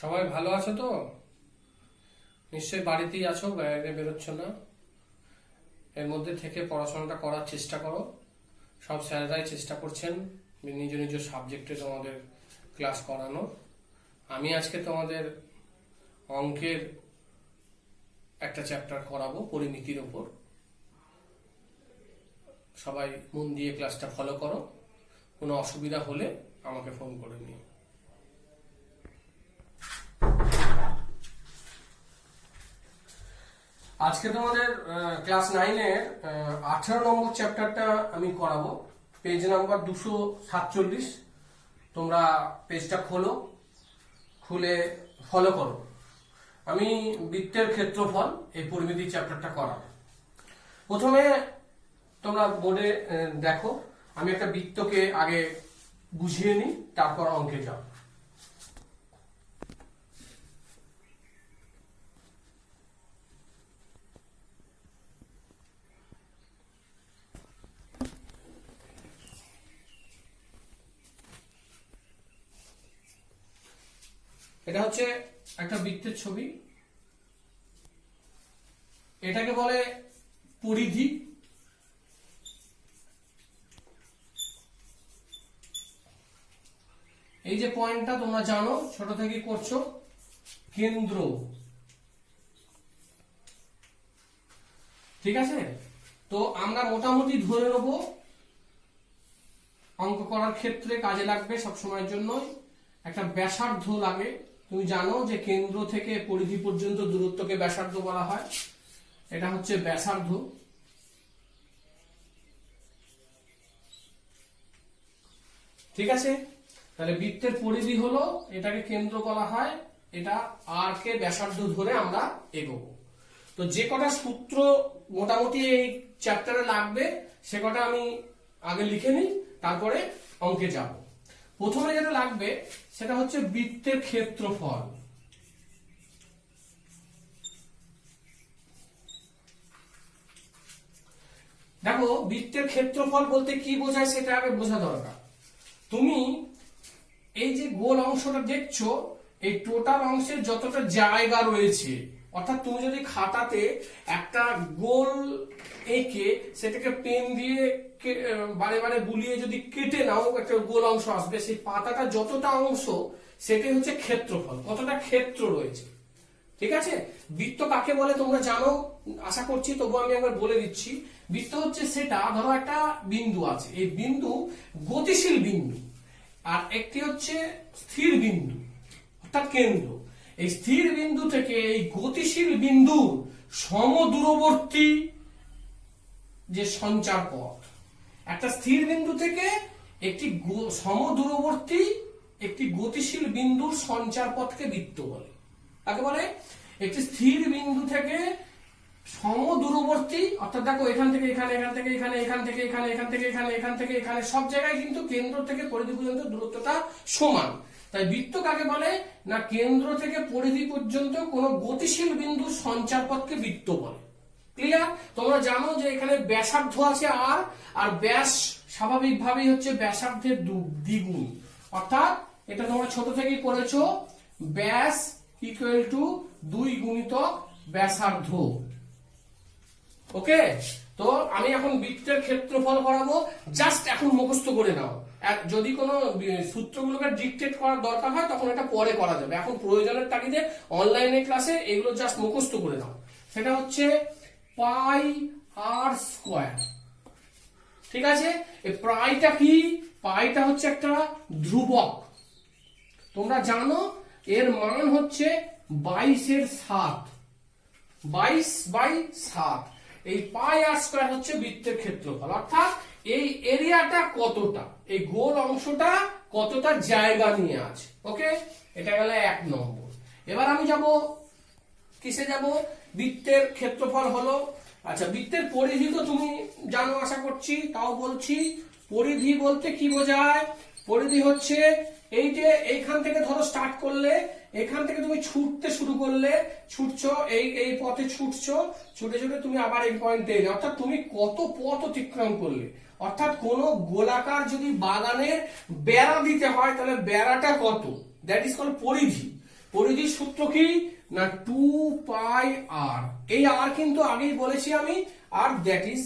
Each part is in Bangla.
সবাই ভালো আছো তো? নিশ্চয়ই বাড়িতেই আছো, বাইরে বেরোচ্ছ না। এর মধ্যে থেকে পড়াশোনাটা করার চেষ্টা করো। সব স্যাররাই চেষ্টা করছেন নিজ নিজ সাবজেক্টে তোমাদের ক্লাস করানোর। আমি আজকে তোমাদের অঙ্কের একটা চ্যাপ্টার করাবো, পরিমিতির ওপর। সবাই মন দিয়ে ক্লাসটা ফলো করো। কোনো অসুবিধা হলে আমাকে ফোন করে নিও। আজকে তোমাদের ক্লাস 9-এর 18 নম্বর চ্যাপ্টারটা আমি করাবো, পেজ নাম্বার 247। তোমরা পেজটা খুলে ফলো করো। আমি বৃত্তের ক্ষেত্রফল এই পরিমিতি চ্যাপ্টারটা করাবো। প্রথমে তোমরা বোর্ডে দেখো, আমি একটা বৃত্তকে আগে বুঝিয়ে নিই, তারপর অঙ্কে যাও। এটা হচ্ছে একটা বৃত্তের ছবি। এটাকে বলে পরিধি। এই যে পয়েন্টটা তোমরা জানো, ছোট থেকে করছো, কেন্দ্র। ঠিক আছে? তো আমরা মোটামুটি ধরে নেব, অঙ্ক করার ক্ষেত্রে কাজে লাগবে সব সময়ের জন্য। একটা ব্যাসার্ধ লাগে। তুমি জানো যে কেন্দ্র থেকে পরিধি পর্যন্ত দূরত্বকে ব্যাসার্ধ বলা হয়। এটা হচ্ছে ব্যাসার্ধ। ঠিক আছে? তাহলে বৃত্তের পরিধি হলো, এটাকে কেন্দ্র বলা হয়। এটা আর কে ব্যাসার্ধ ধরে আমরা এগোবো। তো যে কটা সূত্র মোটামুটি এই চ্যাপ্টারে লাগবে সে কটা আমি আগে লিখে নিই, তারপরে অঙ্কে যাব। প্রথমে যেটা লাগবে সেটা হচ্ছে বৃত্তের ক্ষেত্রফল। দেখো, বৃত্তের ক্ষেত্রফল বলতে কি বোঝায় সেটা আগে বোঝা দরকার। তুমি এই যে গোল অংশটা দেখছো, এই টোটাল অংশের যতটা জায়গা রয়েছে, অর্থাৎ তুমি যদি খাতাতে একটা গোল এঁকে সেটাকে পেন দিয়ে বারে বারে বুলিয়ে যদি কেটে নাও, একটা গোল অংশ আসবে। সেই পাতাটা যতটা অংশ, সেটাই হচ্ছে ক্ষেত্রফল, কতটা ক্ষেত্র রয়েছে। ঠিক আছে? বৃত্ত কাকে বলে তোমরা জানো আশা করছি, তবু আমি একবার বলে দিচ্ছি। বৃত্ত হচ্ছে সেটা, ধরো একটা বিন্দু আছে, এই বিন্দু গতিশীল বিন্দু, আর একটি হচ্ছে স্থির বিন্দু অর্থাৎ কেন্দ্র। এই স্থির বিন্দু থেকে এই গতিশীল বিন্দুর সমদূরবর্তী যে সঞ্চার পথ, একটা স্থির বিন্দু থেকে একটি সমদূরবর্তী একটি গতিশীল বিন্দুর সঞ্চার পথকে বৃত্ত বলে। কাকে বলে? একটি স্থির বিন্দু থেকে সমদূরবর্তী, অর্থাৎ দেখো এখান থেকে এখানে, এখান থেকে এখানে, এখান থেকে এখানে, এখান থেকে এখানে, এখান থেকে এখানে, সব জায়গায় কিন্তু কেন্দ্র থেকে পরিধি পর্যন্ত দূরত্বটা সমান। তাই বৃত্ত কাকে বলে না, কেন্দ্র থেকে পরিধি পর্যন্ত কোন গতিশীল বিন্দুর সঞ্চার পথকে বৃত্ত বলে। ক্লিয়ার? তোমরা জানো যে এখানে ব্যাসার্ধ আছে আর ব্যাস স্বাভাবিকভাবেই হচ্ছে ব্যাসার্ধের দ্বিগুণ। অর্থাৎ এটা তোমরা ছোট থেকেই করেছো, ব্যাস ইকুয়াল টু 2 গুণিতক ব্যাসার্ধ। ওকে? তো আমি এখন বৃত্তের ক্ষেত্রফল করাবো, জাস্ট এখন মুখস্থ করে নাও। যদি কোনো সূত্রগুলোকে ডিকটেট করার দরকার হয় তখন এটা পরে করা যাবে, এখন প্রয়োজনের তাগিদে অনলাইনে ক্লাসে এগুলো জাস্ট মুখস্থ করে নাও। সেটা হচ্ছে পাই আর স্কয়ার। ঠিক আছে? এই পাইটা কি? পাইটা হচ্ছে একটা ধ্রুবক। তোমরা জানো এর মান হচ্ছে 22/7। 22/7। এই পাই আর স্কয়ার হচ্ছে বৃত্তের ক্ষেত্রফল, অর্থাৎ এই এরিয়াটা কতটা, এই গোল অংশটা কতটা জায়গা নিয়ে আছে। ওকে? এটা গেল 1 নম্বর। এবার আমি যাব কিসে যাব? বৃত্তের ক্ষেত্রফল হলো, আচ্ছা বৃত্তের পরিধি তো তুমি জানো আশা করছি, তাও বলছি। পরিধি বলতে কি বোঝায়? পরিধি হচ্ছে এই যে এইখান থেকে ধরো স্টার্ট করলে, এখান থেকে তুমি ছুটতে শুরু করলে, ছুটছো এই পথে, ছুটছো, ছুটে ছুটে তুমি আবার এই পয়েন্টে এলে, অর্থাৎ তুমি কত পথ অতিক্রম করলে। অর্থাৎ কোন গোলাকার যদি বাগানের বেড়া দিতে হয় তাহলে বেড়াটা কত, দ্যাট ইজ কল্ড পরিধি। পরিধির সূত্র কি না 2 পাই r। এই r কিন্তু আগেই বলেছি আমি, আর দ্যাট ইজ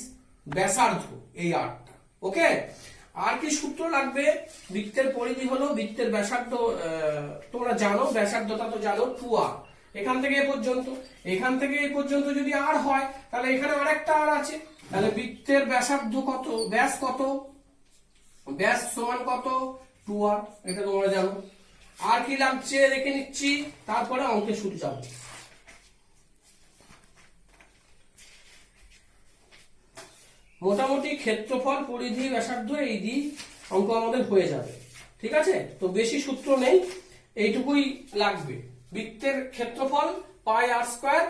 ব্যাসার্ধ, এই rটা। ওকে, আর কি সূত্র লাগবে? বৃত্তের পরিধি হলো বৃত্তের ব্যাসার্ধ, তোমরা জানো ব্যাসার্ধটা তো জানো 2r। এখান থেকে এ পর্যন্ত, এখান থেকে এই পর্যন্ত যদি r হয় তাহলে এখানে আরেকটা r আছে, তাহলে বৃত্তের ব্যাসার্ধ কত, ব্যাস কত, ব্যাস সমান কত 2r, এটা তোমরা জানো। আর কি লাগছে রেখে নিচ্ছি, তারপরে অঙ্কে শুরু যাব। মোটামুটি ক্ষেত্রফল, পরিধি, ব্যাসার্ধ এই দিয়ে অঙ্ক আমাদের হয়ে যাবে। ঠিক আছে, তো বেশি সূত্র নেই, এইটুকুই লাগবে। বৃত্তের ক্ষেত্রফল পাই আর স্কয়ার,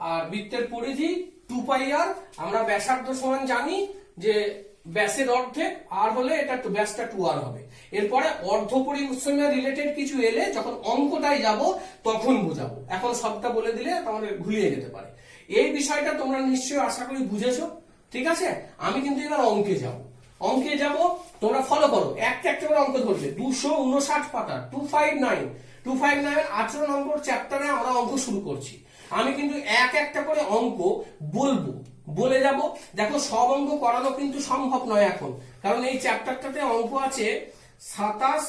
আর বৃত্তের পরিধি 2 পাই আর। আমরা ব্যাসার্ধ সমান জানি যে ব্যাসের অর্ধেক, আর হলে এটা ব্যাসটা 2r হবে। এরপরে অর্ধ পরিসীমা রিলেটেড কিছু এলে যখন অঙ্কটাই যাব তখন বোঝাবো, এখন সবটা বলে দিলে তোমাদের ভুলিয়ে যেতে পারে। এই বিষয়টা তোমরা নিশ্চয়ই আশা করি বুঝেছো। ঠিক আছে, আমি কিন্তু এবার অঙ্কে যাব। অঙ্কে যাব, তোমরা ফলো করো, একটা একটা করে অঙ্ক ধরবে। 259 পাতা, 259 18 নম্বর চ্যাপ্টারে আমরা অঙ্ক শুরু করছি। আমি কিন্তু এক একটা করে অঙ্ক বলবো, বলে যাব। দেখো, সব অঙ্ক করানো কিন্তু সম্ভব নয় এখন, কারণ এই চ্যাপ্টারটাতে অঙ্ক আছে 27,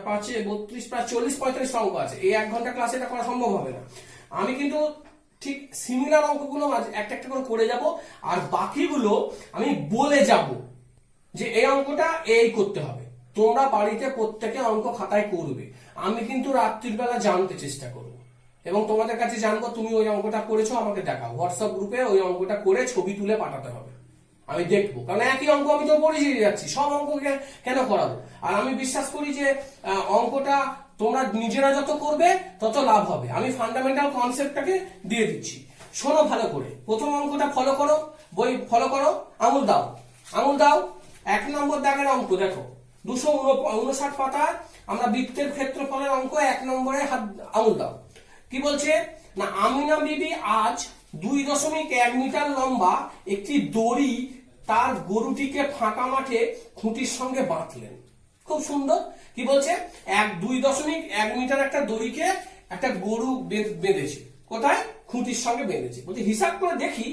5 32, প্রায় 40-45 অঙ্ক আছে। এই 1 ঘন্টা ক্লাসে এটা করা সম্ভব হবে না। আমি কিন্তু ঠিক সিমিলার অঙ্কগুলো একটা একটা করে যাব, আর বাকিগুলো আমি বলে যাব যে এই অঙ্কটা এই করতে হবে। তোমরা বাড়িতে প্রত্যেকে অঙ্ক খাতায় করবে, আমি কিন্তু রাত্রির বেলা জানতে চেষ্টা করব এবং তোমাদের কাছে জানবো তুমি ওই অঙ্কটা করেছো, আমাকে দেখাও। হোয়াটসঅ্যাপ গ্রুপে ওই অঙ্কটা করে ছবি তুলে পাঠাতে হবে, আমি দেখবো। কারণ একই অঙ্ক আমি তো পরিচিয়ে যাচ্ছি, সব অঙ্ক কেন করাবো? আর আমি বিশ্বাস করি যে অঙ্কটা তোমরা নিজেরা যত করবে তত লাভ হবে। আমি ফান্ডামেন্টাল কনসেপ্টটাকে দিয়ে দিচ্ছি, শোনো ভালো করে। প্রথম অঙ্কটা ফলো করো, বই ফলো করো, আঙুল দাও, আঙুল দাও। 1 নম্বর দাগের অঙ্ক দেখো, 259 পাতায় আমরা বৃত্তের ক্ষেত্রফলের অঙ্ক 1 নম্বরে আঙুল দাও। কি বলছে না, আমিনা বিবি আজ 2.1 মিটার লম্বা একটি দড়ি তার গরুটিকে ফাঁকা মাঠে খুঁটির সঙ্গে বাঁধলেন। খুব সুন্দর। কি বলছে, 2.1 মিটার একটা দড়িকে একটা গরু বেঁধেছে, কোথায়? খুঁটির সঙ্গে বেঁধেছে। বলছে হিসাব করে দেখি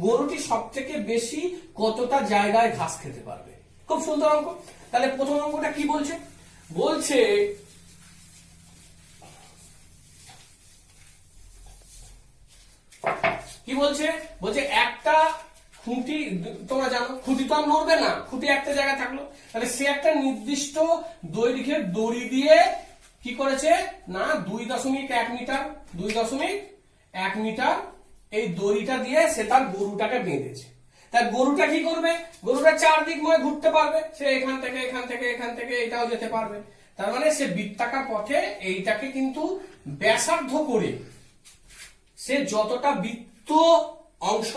গরুটি সব থেকে বেশি কতটা জায়গায় ঘাস খেতে পারবে। খুব সুন্দর অঙ্ক। তাহলে প্রথম অঙ্কটা কি বলছে? বলছে কি বলছে, বলছে একটা খুঁটি, তোমরা জানো খুঁটি তো আর নড়বে না, খুঁটি একটা জায়গায় থাকলো। তাহলে সে একটা নির্দিষ্ট দৈর্ঘ্যের দড়ি দিয়ে কি করেছে না 2.1 মিটার, 2.1 মিটার এই দড়িটা দিয়ে সে তার গরুটাকে বেঁধেছে। তার গরুটা কি করবে? গরুটা চারদিকময় ঘুরতে পারবে, সে এখান থেকে এখান থেকে এখান থেকে এটাও যেতে পারবে। তার মানে সে বৃত্তাকার পথে এইটাকে কিন্তু ব্যাসার্ধ করে সে যতটা বৃত্ত অংশ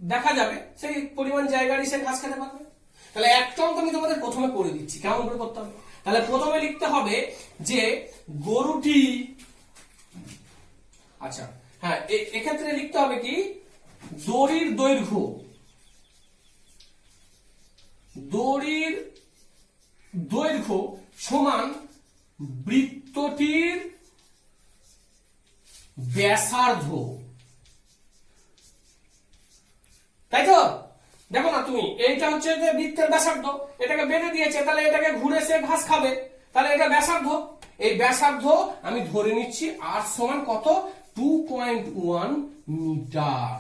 দেখা যাবে সেই পরিমাণ জায়গারই সে ঘাস খেতে পারবে। তাহলে একটা অঙ্ক আমি তোমাদের প্রথমে করে দিচ্ছি, কেমন করে করতে হবে। তাহলে প্রথমে লিখতে হবে যে গরুটি, আচ্ছা হ্যাঁ, এক্ষেত্রে লিখতে হবে কি, দড়ির দৈর্ঘ্য, দড়ির দৈর্ঘ্য সমান বৃত্তটির ব্যাসার্ধ। তাই তো? দেখো না তুমি, এইটা হচ্ছে যে বৃত্তের ব্যাসার্ধ, এটাকে বেঁধে দিয়েছে, তাহলে এটাকে ঘুরে সে ঘাস খাবে, তাহলে এটা ব্যাসার্ধ। এই ব্যাসার্ধ আমি ধরে নিচ্ছি আর সমান কত, 2.1 মিটার।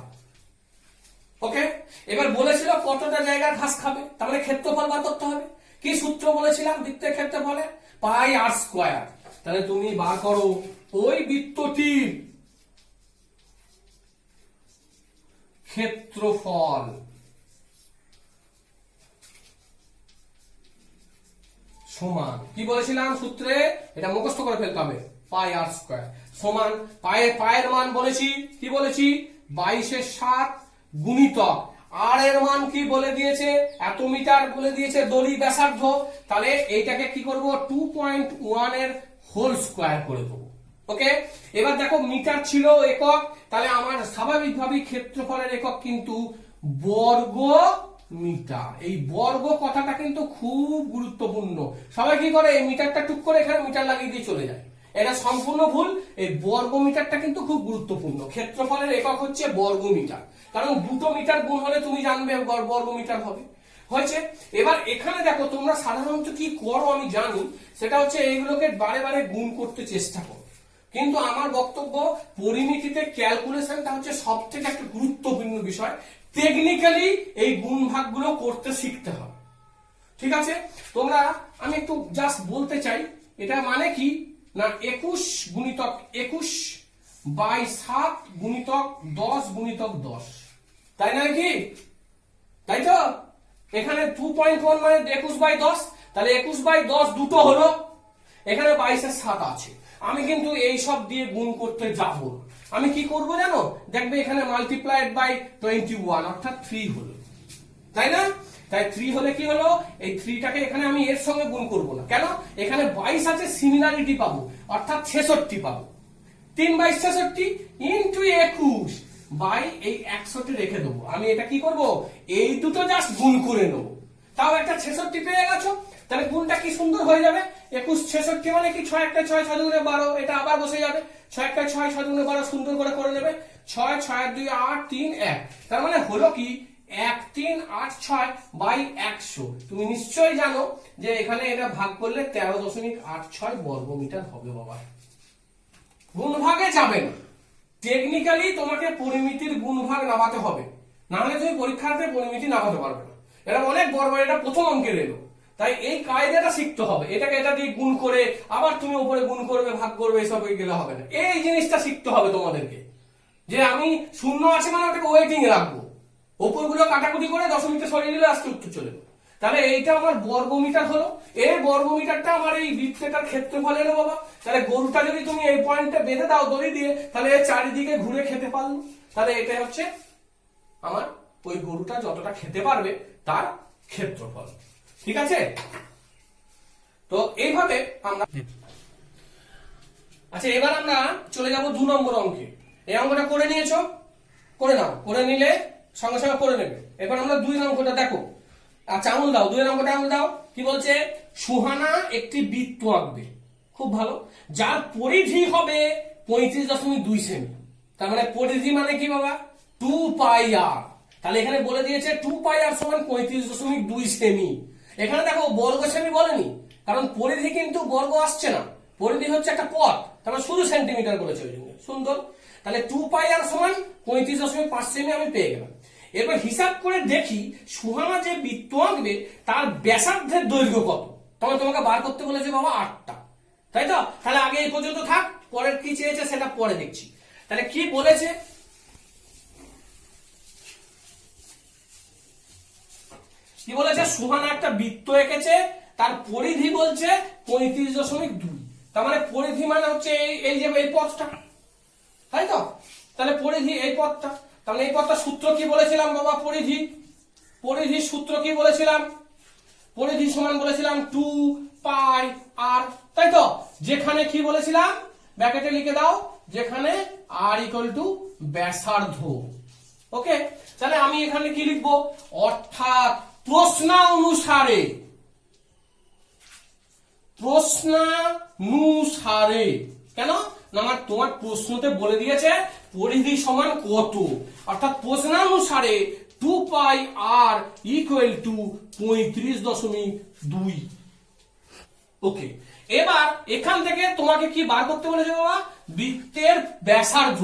ওকে, এবার বলেছিল কতটা জায়গার ঘাস খাবে, তার মানে ক্ষেত্রফল বার করতে হবে। কি সূত্র বলেছিলাম বৃত্তের ক্ষেত্রফলে? পাই আর স্কয়ার। তাহলে তুমি বার করো ওই বৃত্তটির ক্ষেত্রফল সমান, কি বলেছিলাম সূত্রে, এটা মুখস্থ করে ফেলতে হবে, পাই আর স্কয়ার সমান পায়ের মান বলেছি, কি বলেছি, 22/7 গুণিতক আর এর মান কি বলে দিয়েছে, এত মিটার বলে দিয়েছে দড়ি ব্যাসার্ধ। তাহলে এইটাকে কি করব, 2.1 এর হোল স্কয়ার করে দেবো। ওকে, এবার দেখো মিটার ছিল একক, তাহলে আমার স্বাভাবিকভাবেই ক্ষেত্রফলের একক কিন্তু বর্গ মিটার। এই বর্গ কথাটা কিন্তু খুব গুরুত্বপূর্ণ। সবাই কি করে, এই মিটারটা টুক করে এখানে মিটার লাগিয়ে দিয়ে চলে যায়, এটা সম্পূর্ণ ভুল। এই বর্গমিটারটা কিন্তু খুব গুরুত্বপূর্ণ। ক্ষেত্রফলের একক হচ্ছে বর্গমিটার, কারণ দুটো মিটার গুণ হলে তুমি জানবে বর্গমিটার হবে। হয়েছে। এবার এখানে দেখো তোমরা সাধারণত কি করো আমি জানি, সেটা হচ্ছে এইগুলোকে বারে বারে গুণ করতে চেষ্টা করো, কিন্তু আমার বক্তব্য পরিমিতিতে ক্যালকুলেশনটা হচ্ছে সব থেকে একটা গুরুত্বপূর্ণ বিষয়। টেকনিক্যালি এই গুণ ভাগগুলো করতে শিখতে হবে, ঠিক আছে? তোমরা আমি একটু জাস্ট বলতে চাই, এটা মানে কি না 21 গুণিতক 21 বাই 7 গুণিতক 10 গুণিতক 10, তাই না কি? তাই তো? এখানে 2.1 মানে 21 বাই 10, তাহলে 21 বাই 10 দুটো হলো, এখানে 22 এর 7 আছে। আমি কিন্তু এই সব দিয়ে গুণ করতে যাব না। আমি কি করব জানো? দেখবে এখানে মাল্টিপ্লাইড বাই 21 অর্থাৎ 3 হলো, তাই না? তাই 3 হলে কি হলো, এই 3টাকে এখানে আমি এর সঙ্গে গুণ করব না। কেন? এখানে 22 আছে, সিমিলারিটি পাবো অর্থাৎ 66 পাবো। 3 বাই 66 ইনটু 21 বাই এই 61 রেখে দেবো। আমি এটা কি করব, এই দুটো জাস্ট গুণ করে নেবো, তাও একটা 66 পেয়ে গেছো। তাহলে গুণটা কি সুন্দর হয়ে যাবে, 21 66 মানে কি 6 1 6 6 2 12, এটা আবার বসে যাবে 6 1 6 6 2 12, সুন্দর করে নেবে 6 6 2 8 3 1। তার মানে হলো কি 1 3 8 6 বাই 100। তুমি নিশ্চয়ই জানো যে এখানে এটা ভাগ করলে 13.86 বর্গমিটার হবে। বাবা গুণ ভাগে যাবে না, টেকনিক্যালি তোমাকে পরিমিতির গুণ ভাগ নামাতে হবে, না হলে তুমি পরীক্ষাতে পরিমিতি নামাতে পারবে না। এটা অনেক বড়, এটা প্রথম অঙ্কের এলো, তাই এই কায়দাটা শিখতে হবে। এটাকে এটা দিয়ে গুণ করে আবার তুমি উপরে গুণ করবে ভাগ করবে, এসব গেলে হবে না। এই জিনিসটা শিখতে হবে তোমাদেরকে, যে আমি শূন্য আছে মানে ওটাকে ওয়েটিং রাখবো, উপরগুলো কাটাকুটি করে দশমিকটা সরিয়ে দিলে আজকে উত্তর চলে যাবে। তাহলে এইটা আমার বর্গমিটার হলো, এই বর্গমিটারটা আমার এই বৃত্তটার ক্ষেত্রফল এলো। বাবা তাহলে গরুটা যদি তুমি এই পয়েন্টে বেঁধে দাও দড়ি দিয়ে, তাহলে চারিদিকে ঘুরে খেতে পারলো। তাহলে এটা হচ্ছে আমার ওই গরুটা যতটা খেতে পারবে তার ক্ষেত্রফল, ঠিক আছে? তো এইভাবে আমরা, আচ্ছা এবার আমরা চলে যাব 2 নম্বর অঙ্কে। এই অঙ্কটা করে নিয়েছো, করে নাও, করে নিলে সঙ্গে সঙ্গে করে নেবে। এবার আমরা 2 নম্বরটা দেখো। আচ্ছা আঙুল দাও, 2 নম্বরটা আঙুল দাও। কি বলছে? সুহানা একটি বৃত্ত আঁকবে, খুব ভালো, যার পরিধি হবে 35.2 সেমি। তার মানে পরিধি মানে কি বাবা? 2 পাই আর। তাহলে এখানে বলে দিয়েছে 2 পাই আর সমান 35.2 সেমি। এখানে দেখো বর্গ সেমি বলেনি, কারণ পরিধি কিন্তু বর্গ আসছে না, পরিধি হচ্ছে একটা পথ, তাহলে শুধু সেন্টিমিটার বলেছে ওই জন্য। সুন্দর। তাহলে 2 পাই আর সমান 35.5 সেমি আমি পেয়ে গেলাম। এবার হিসাব করে দেখি সুহানা যে বৃত্ত আঁকবে তার ব্যাসার্ধের দৈর্ঘ্য কত। তবে তোমাকে বার করতে বলেছে বাবা 8টা, তাই তো? তাহলে আগে এই পর্যন্ত থাক, পরের কি চেয়েছে সেটা পরে দেখছি। তাহলে কি বলেছে? কি বলেছে? সুহানা একটা বৃত্ত এঁকেছে, তার পরিধি বলছে 35.2। তার মানে পরিধি মানে হচ্ছে এই যে এই পথটা, তাই তো? তাহলে পরিধি এই পথটা, তাহলে এই পথটা সূত্র কি বলেছিলাম বাবা? পরিধির সূত্র কি বলেছিলাম? পরিধি সমান বলেছিলাম 2 পাই আর, তাই তো? যেখানে কি বলেছিলাম ব্র্যাকেটে লিখে দাও, যেখানে আর ইকুয়াল টু ব্যাসার্ধ। ওকে, তাহলে আমি এখানে কি লিখবো? অর্থাৎ প্রশ্নানুসারে, কেন না আমার তোমার প্রশ্নতে বলে দিয়েছে পরিধি সমান কত, অর্থাৎ প্রশ্নানুসারে 2 পাই আর ইকুয়াল টু 35.2। ওকে, এবার এখান থেকে তোমাকে কি বার করতে বলেছে বাবা? বৃত্তের ব্যাসার্ধ,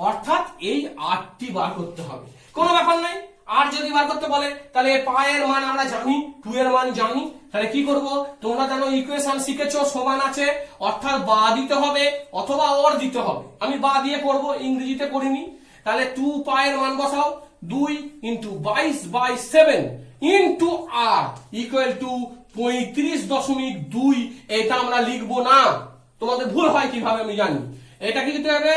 অর্থাৎ এই 8টি বার করতে হবে। কোনো ব্যাপার নাই, আর যদি বার করতে বলে তাহলে পায়ের মান আমরা জানি, 2 এর মান জানি। তাহলে কি করব? তোমরা জানো ইকুয়েশন শিখেছো, সমান আছে অর্থাৎ বা দিতে হবে অথবা অর দিতে হবে। আমি বা দিয়ে করব, ইংরেজিতে করিনি। তাহলে 2 পায়ের মান বসাও, 2 into 22/7 into r equal to 35.2। এটা আমরা লিখবো না, তোমাদের ভুল হয় কিভাবে আমি জানি। এটা কি দিতে হবে?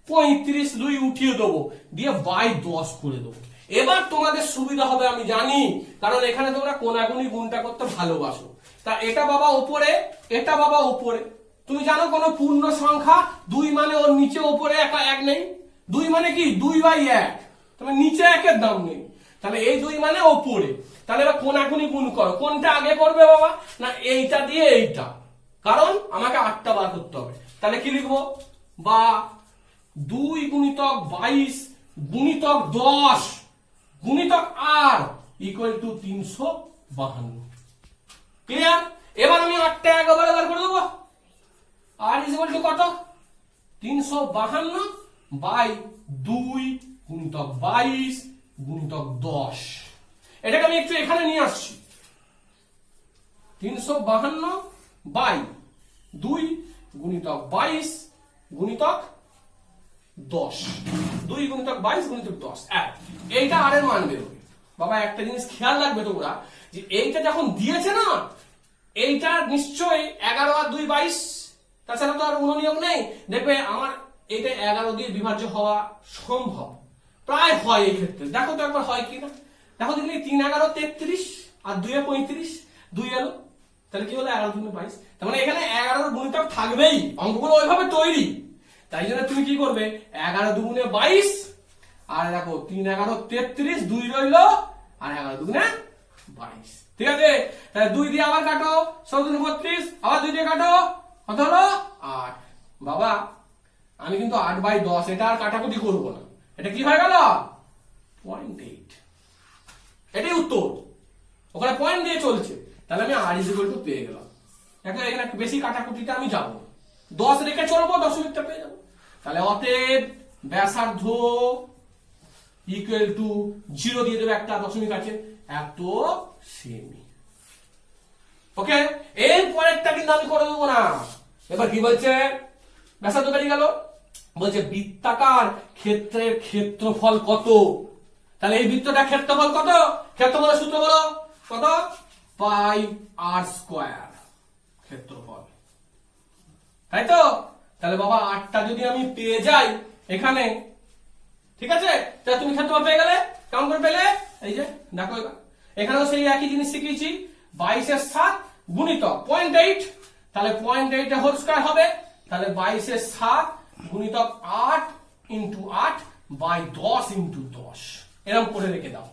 35 উঠিয়ে দেবো, দিয়ে বাই 10 করে দেবো। এবার তোমাদের সুবিধা হবে আমি জানি, কারণ এখানে তোমরা কোনাগুনি গুণটা করতে ভালোবাসো। তা এটা বাবা উপরে, এটা বাবা উপরে। তুমি জানো কোন পূর্ণ সংখ্যা 2 মানে ওর নিচে উপরে এক নেই। 2 মানে কি? 2/1, তবে নিচে 1-এর দাম নেই। তাহলে এই 2 মানে উপরে। তাহলে এবার কোনাগুনি গুণ করো, কোনটা আগে করবে বাবা? না এইটা দিয়ে এইটা, কারণ আমাকে 8টা বার করতে হবে। তাহলে কি লিখবো, বা 2 গুণিতক 22 গুণিতক 10 গুণিতক আর ইকুয়াল টু 352। ক্লিয়ার? এবার আমি 8টা একবারে বার করে দেবো। আর ইকুয়াল টু কত, 352 বাই 2 গুণিতক 22 গুণিতক 10। এটাকে আমি একটু এখানে নিয়ে আসছি, 352 বাই 2 গুণিতক 22 গুণিতক 10, 2 গুণিতক 22 গুণিতক 10। এইটা আর এর মান বেরোবে। বাবা একটা জিনিস খেয়াল রাখবে তোমরা, যে এইটা যখন দিয়েছে না, এইটা নিশ্চয়ই 11 আর 2 22, তাছাড়া তো আর গুণনীয়ক নেই। দেখবে আমার এইটা 11 দিয়ে বিভাজ্য হওয়া সম্ভব, প্রায় হয় এই ক্ষেত্রে। দেখো তো একবার হয় কিনা, দেখো দেখলি 3 11 33 আর 2 35, 2 এলো, তাহলে কি হলো 11 2 22। তার মানে এখানে 11 গুণিতক থাকবেই, অঙ্কগুলো ওইভাবে তৈরি। তাই জন্য তুমি কি করবে, 11 2 22, আর দেখো 3 11 33, 2 রইল, আর 11 2 22। ঠিক আছে, তাহলে 2 দিয়ে আবার কাটো, 14 32, আবার 2 দিয়ে কাটো, কত হলো 8। বাবা আমি কিন্তু 8/10 এটা আর কাটাকুটি করবো না, এটা কি হয়ে গেল 0.8। এটাই উত্তর, ওখানে পয়েন্ট দিয়ে চলছে। তাহলে আমি আর ইকুয়াল টু পেয়ে গেলাম। দেখো এখানে বেশি কাটাকুটিটা আমি যাবো, 10 রেখে চলবো, দশমিকটা পেয়ে যাবো। তাহলে অতএব ব্যাসার্ধ ইকুয়াল টু 0 দিয়ে দেবে, একটা দশমিক আছে, এত সেমি। ওকে, এর পরেরটা কিন্তু আমি করে দেবো না। এবার কি বলছে, ব্যাসার্ধ বেরিয়ে গেল, বলছে বৃত্তাকার ক্ষেত্রের ক্ষেত্রফল কত। তাহলে এই বৃত্তটা ক্ষেত্রফল কত, ক্ষেত্রফলের সূত্র বলো কত, পাই আর স্কয়ার ক্ষেত্রফল, তাই তো। তাহলে বাবা 8টা যদি আমি পেয়ে যাই এখানে, ঠিক আছে, তাহলে তুমি ক্ষেত্রফল পেয়ে গেলে। কেমন করে পেলে, এই যে দেখো এবার এখানেও সেই একই জিনিস শিখিয়েছি, 22 এর 7 গুণিতক 0.8, তাহলে 0.8 এর হোল স্কয়ার হবে, তাহলে 22 এর 7 গুণিতক 8 ইন্টু 8 বাই 10 ইন্টু 10, এরকম করে রেখে দাও।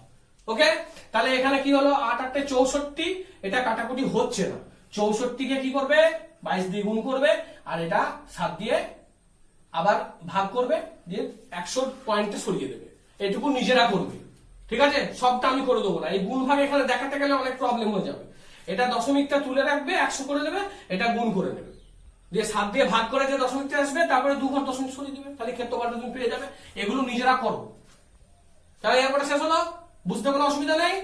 ওকে, তাহলে এখানে কি হলো, 8 8 64, এটা কাটাকুটি হচ্ছে না। 64 কে কি করবে, 22 দিয়ে গুণ করবে, আর এটা 7 দিয়ে আবার ভাগ করবে, দিয়ে 100 পয়েন্টে সরিয়ে দেবে। এটুকু নিজেরা করবে, ঠিক আছে, সবটা আমি করে দেবো না। এই গুণ ভাগ এখানে দেখাতে গেলে অনেক প্রবলেম হয়ে যাবে। এটা দশমিকটা তুলে রাখবে, 100 করে দেবে, এটা গুণ করে দেবে, দিয়ে 7 দিয়ে ভাগ করে যে দশমিকটা আসবে, তারপরে 2 ঘর দশমিক সরিয়ে দিবে, তাহলে ক্ষেত্রফলটা তুমি পেয়ে যাবে। এগুলো নিজেরা করো। তাহলে এরপরে শেষ হলো, বুঝতে কোনো অসুবিধা নেই।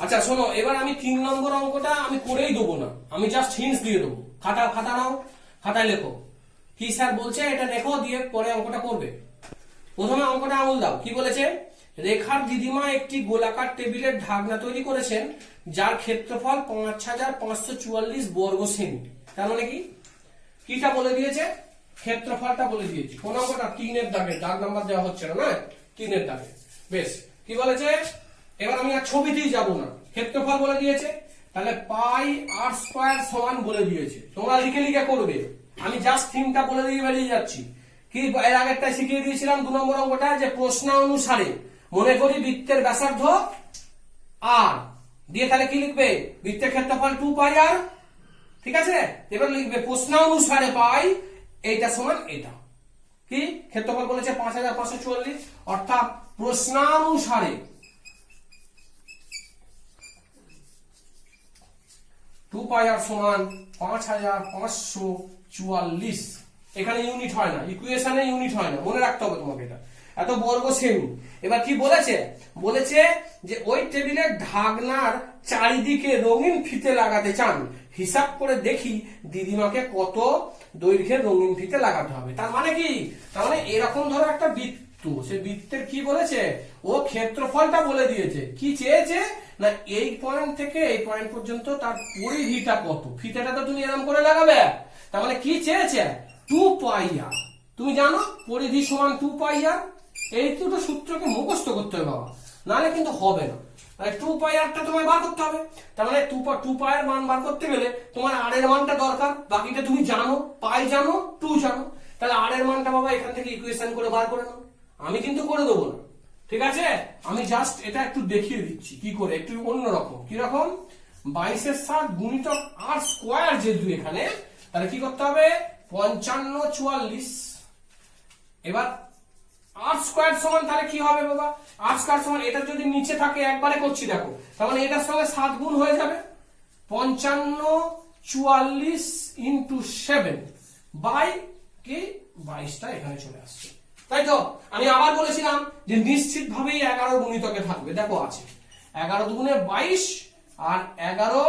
আচ্ছা শোনো, এবার আমি 3 নম্বর অঙ্কটা আমি করেই দেবো না, আমি জাস্ট হিন্টস দিয়ে দেবো। খাতা নাও, খাতায় লেখো কি স্যার বলছে, এটা লেখো, দিয়ে পরে অঙ্কটা করবে। প্রথমে অঙ্কটা আঙুল দাও। কি বলেছে, রেখার দিদিমা একটি গোলাকার টেবিলের ঢাকনা তৈরি করেছেন, যার ক্ষেত্রফল 5544 বর্গ সেমি। তার মানে কি, কিটা বলে দিয়েছে, ক্ষেত্রফলটা বলে দিয়েছে। কোন অঙ্কটা, 3 এর দাগে, দাগ নাম্বার দেওয়া হচ্ছে না, না 3 এর দাগে। বেশ, কি বলেছে, এবার আমি আর ছবিতেই যাব না, ক্ষেত্রফল বলে দিয়েছে, তাহলে পাই আর স্কয়ার সমান বলে দিয়েছে। তোমরা লিখে লিখে করবে, আমি জাস্ট থিমটা বলে দিয়ে বেরিয়ে যাচ্ছি। কি এর আগেরটা শিখিয়ে দিয়েছিলাম 2 নম্বর অঙ্কটা, যে প্রশ্ন অনুসারে মনে করি বৃত্তের ব্যাসার্ধ আর দিয়ে, তাহলে কি লিখবে, বৃত্তের ক্ষেত্রফল 2 পাই আর, ঠিক আছে। এবার লিখবে প্রশ্ন অনুসারে পাই এইটা সমান এটা, কি ক্ষেত্রফল বলেছে 5544, অর্থাৎ প্রশ্নানুসারে 2 পাই আর সমান 5544। এখানে ইউনিট হয় না, ইকুয়েশনে ইউনিট হয় না, মনে রাখতে হবে তোমাকে এটা, এত বর্গ সেমি। এবার কি বলেছে, বলেছে যে ওই টেবিলের ঢাকনার চারিদিকে রঙিন ফিতে লাগাতে চান, হিসাব করে দেখি দিদিমাকে কত দৈর্ঘ্যের রঙিন ফিতে লাগাতে হবে। তার মানে কি, তার মানে এরকম ধরো একটা বৃত্ত, সে বৃত্তের কি বলেছে, ও ক্ষেত্রফলটা বলে দিয়েছে। কি চেয়েছে না, এই পয়েন্ট থেকে এই পয়েন্ট পর্যন্ত তার পরিধিটা কত, ফিতেটা তো তুমি এরকম করে লাগাবে। তার মানে কি চেয়েছে, 2 পাই আর। তুমি জানো পরিধি সমান 2 পাই আর, এই দুটো সূত্রকে মুখস্থ করতে হবে বাবা, নাহলে কিন্তু হবে না। 2 পাই আরটা তোমায় বার করতে হবে। তার মানে 2 পাই আর মান বার করতে গেলে তোমার আর এর মানটা দরকার, বাকিটা তুমি জানো, পাই জানো, 2 জানো। তাহলে আর এর মানটা বাবা এখান থেকে ইকুয়েশন করে বার করে নাও, আমি কিন্তু করে দেবো না, ঠিক আছে। আমি জাস্ট এটা একটু দেখিয়ে দিচ্ছি কি করে, একটু অন্যরকম। কি রকম, 22 এর 7 গুণিতক আর স্কয়ার যেহেতু এখানে, তাহলে কি করতে হবে 55 44। এবার আর স্কয়ার সমান তাহলে কি হবে বাবা, আর স্কয়ার সমান এটা যদি নিচে থাকে একবারে করছি দেখো, তার মানে এটার সঙ্গে 7 গুণ হয়ে যাবে, 55 44 ইন্টু 7 বাই কি 22টা এখানে চলে আসছে, তাই তো। আমি আবার বলেছিলাম যে নিশ্চিত ভাবেই 11 গুণিতকে থাকবে, দেখো আছে 11 দুগুণে 22 আর 11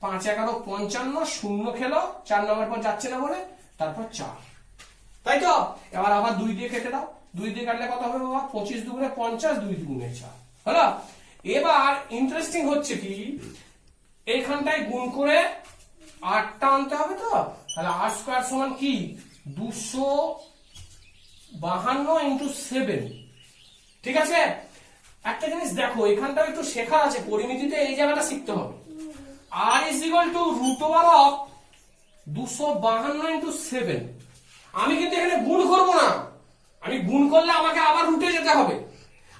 5 11 55, শূন্য খেলো 4 নম্বর পর যাচ্ছে না বলে, তারপর 4, তাই তো। এবার আবার 2 দিয়ে কেটে দাও, 2 দিয়ে কাটলে কত হবে বাবা 25 দুগুণে 50, 2 দুগুণে 4 হলো। এবার ইন্টারেস্টিং হচ্ছে কি এইখানটায় গুণ করে 8টা আনতে হবে, তো তাহলে আর স্কয়ার সমান কি 252 ইন্টু 7, ঠিক আছে। একটা জিনিস দেখো এখানটা একটু শেখা আছে, পরিমিতিতে এই জায়গাটা শিখতে হবে। আর is equal to root over of 252 into 7। আমি কিন্তু এখানে গুণ করব না, আমি গুণ করলে আমাকে আবার রুটে যেতে হবে,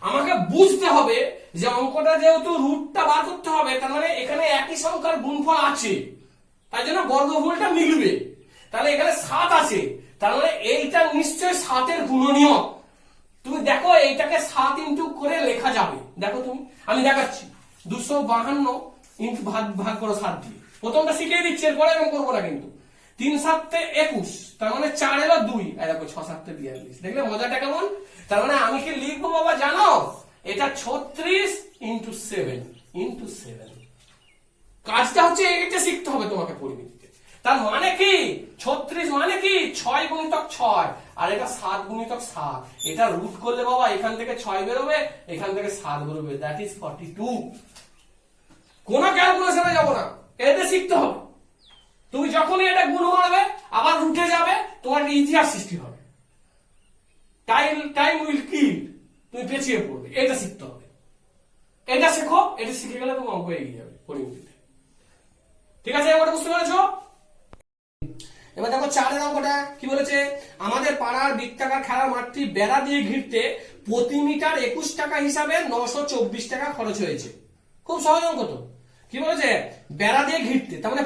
আমাকে বুঝতে হবে যে অঙ্কটা যেহেতু রুটটা বার করতে হবে, তার মানে এখানে একই সংখ্যার গুণফল আছে, তাই জন্য বর্গমূলটা মিলবে। তাহলে এখানে 7 আছে, তার মানে এইটা নিশ্চয়ই 7 এর গুণনীয়ক। তুমি দেখো এইটাকে 7 ইনটু করে লেখা যাবে, দেখো তুমি, আমি দেখাচ্ছি 252 ইনটু ভাগ করো 7 দিয়ে, প্রথমটা শিখিয়ে দিচ্ছি, এরপরে আমি করবো না কিন্তু। 3 7 21, তার মানে 4 এলো 2, এই দেখো 6 7 42, দেখলে মজাটা কেমন। তার মানে আমি কি লিখবো বাবা জানো, এটা 36 ইনটু 7 ইনটু 7। কাজটা হচ্ছে এটা শিখতে হবে তোমাকে পরিমিতিতে। তার মানে কি 36 মানে কি 6 গুণিতক 6, আর এটা 7 গুণিতক 7। এটা রুট করলে বাবা এখান থেকে 6 বেরোবে, এখান থেকে 7 বেরোবে, দ্যাট ইজ 42। কোন ক্যালকুলেশনে যাব না, এটা শিখতে হবে। তুমি যখনই এটা গুণ মারবে আবার রুটে যাবে, তোমার ইতিহাস সৃষ্টি হবে, টাইম উইল কিল, তুমি পেছিয়ে পড়বে, এটা শিখতে হবে। এটা শেখো, এটা শিখে গেলে তুমি অঙ্ক এগিয়ে যাবে পরিমিতিতে, ঠিক আছে। এবার বুঝতে পেরেছো? এবার দেখো 4 অঙ্কটা কি বলেছে, আমাদের পাড়ার বৃত্তাকার খেলার মাঠটি বেড়া দিয়ে ঘিরতে প্রতি মিটার 21 টাকা হিসাবে 924 টাকা খরচ হয়েছে। খুব সহজ অঙ্ক তো। কি বলেছে বেড়া দিয়ে ঘিরতে, তার মানে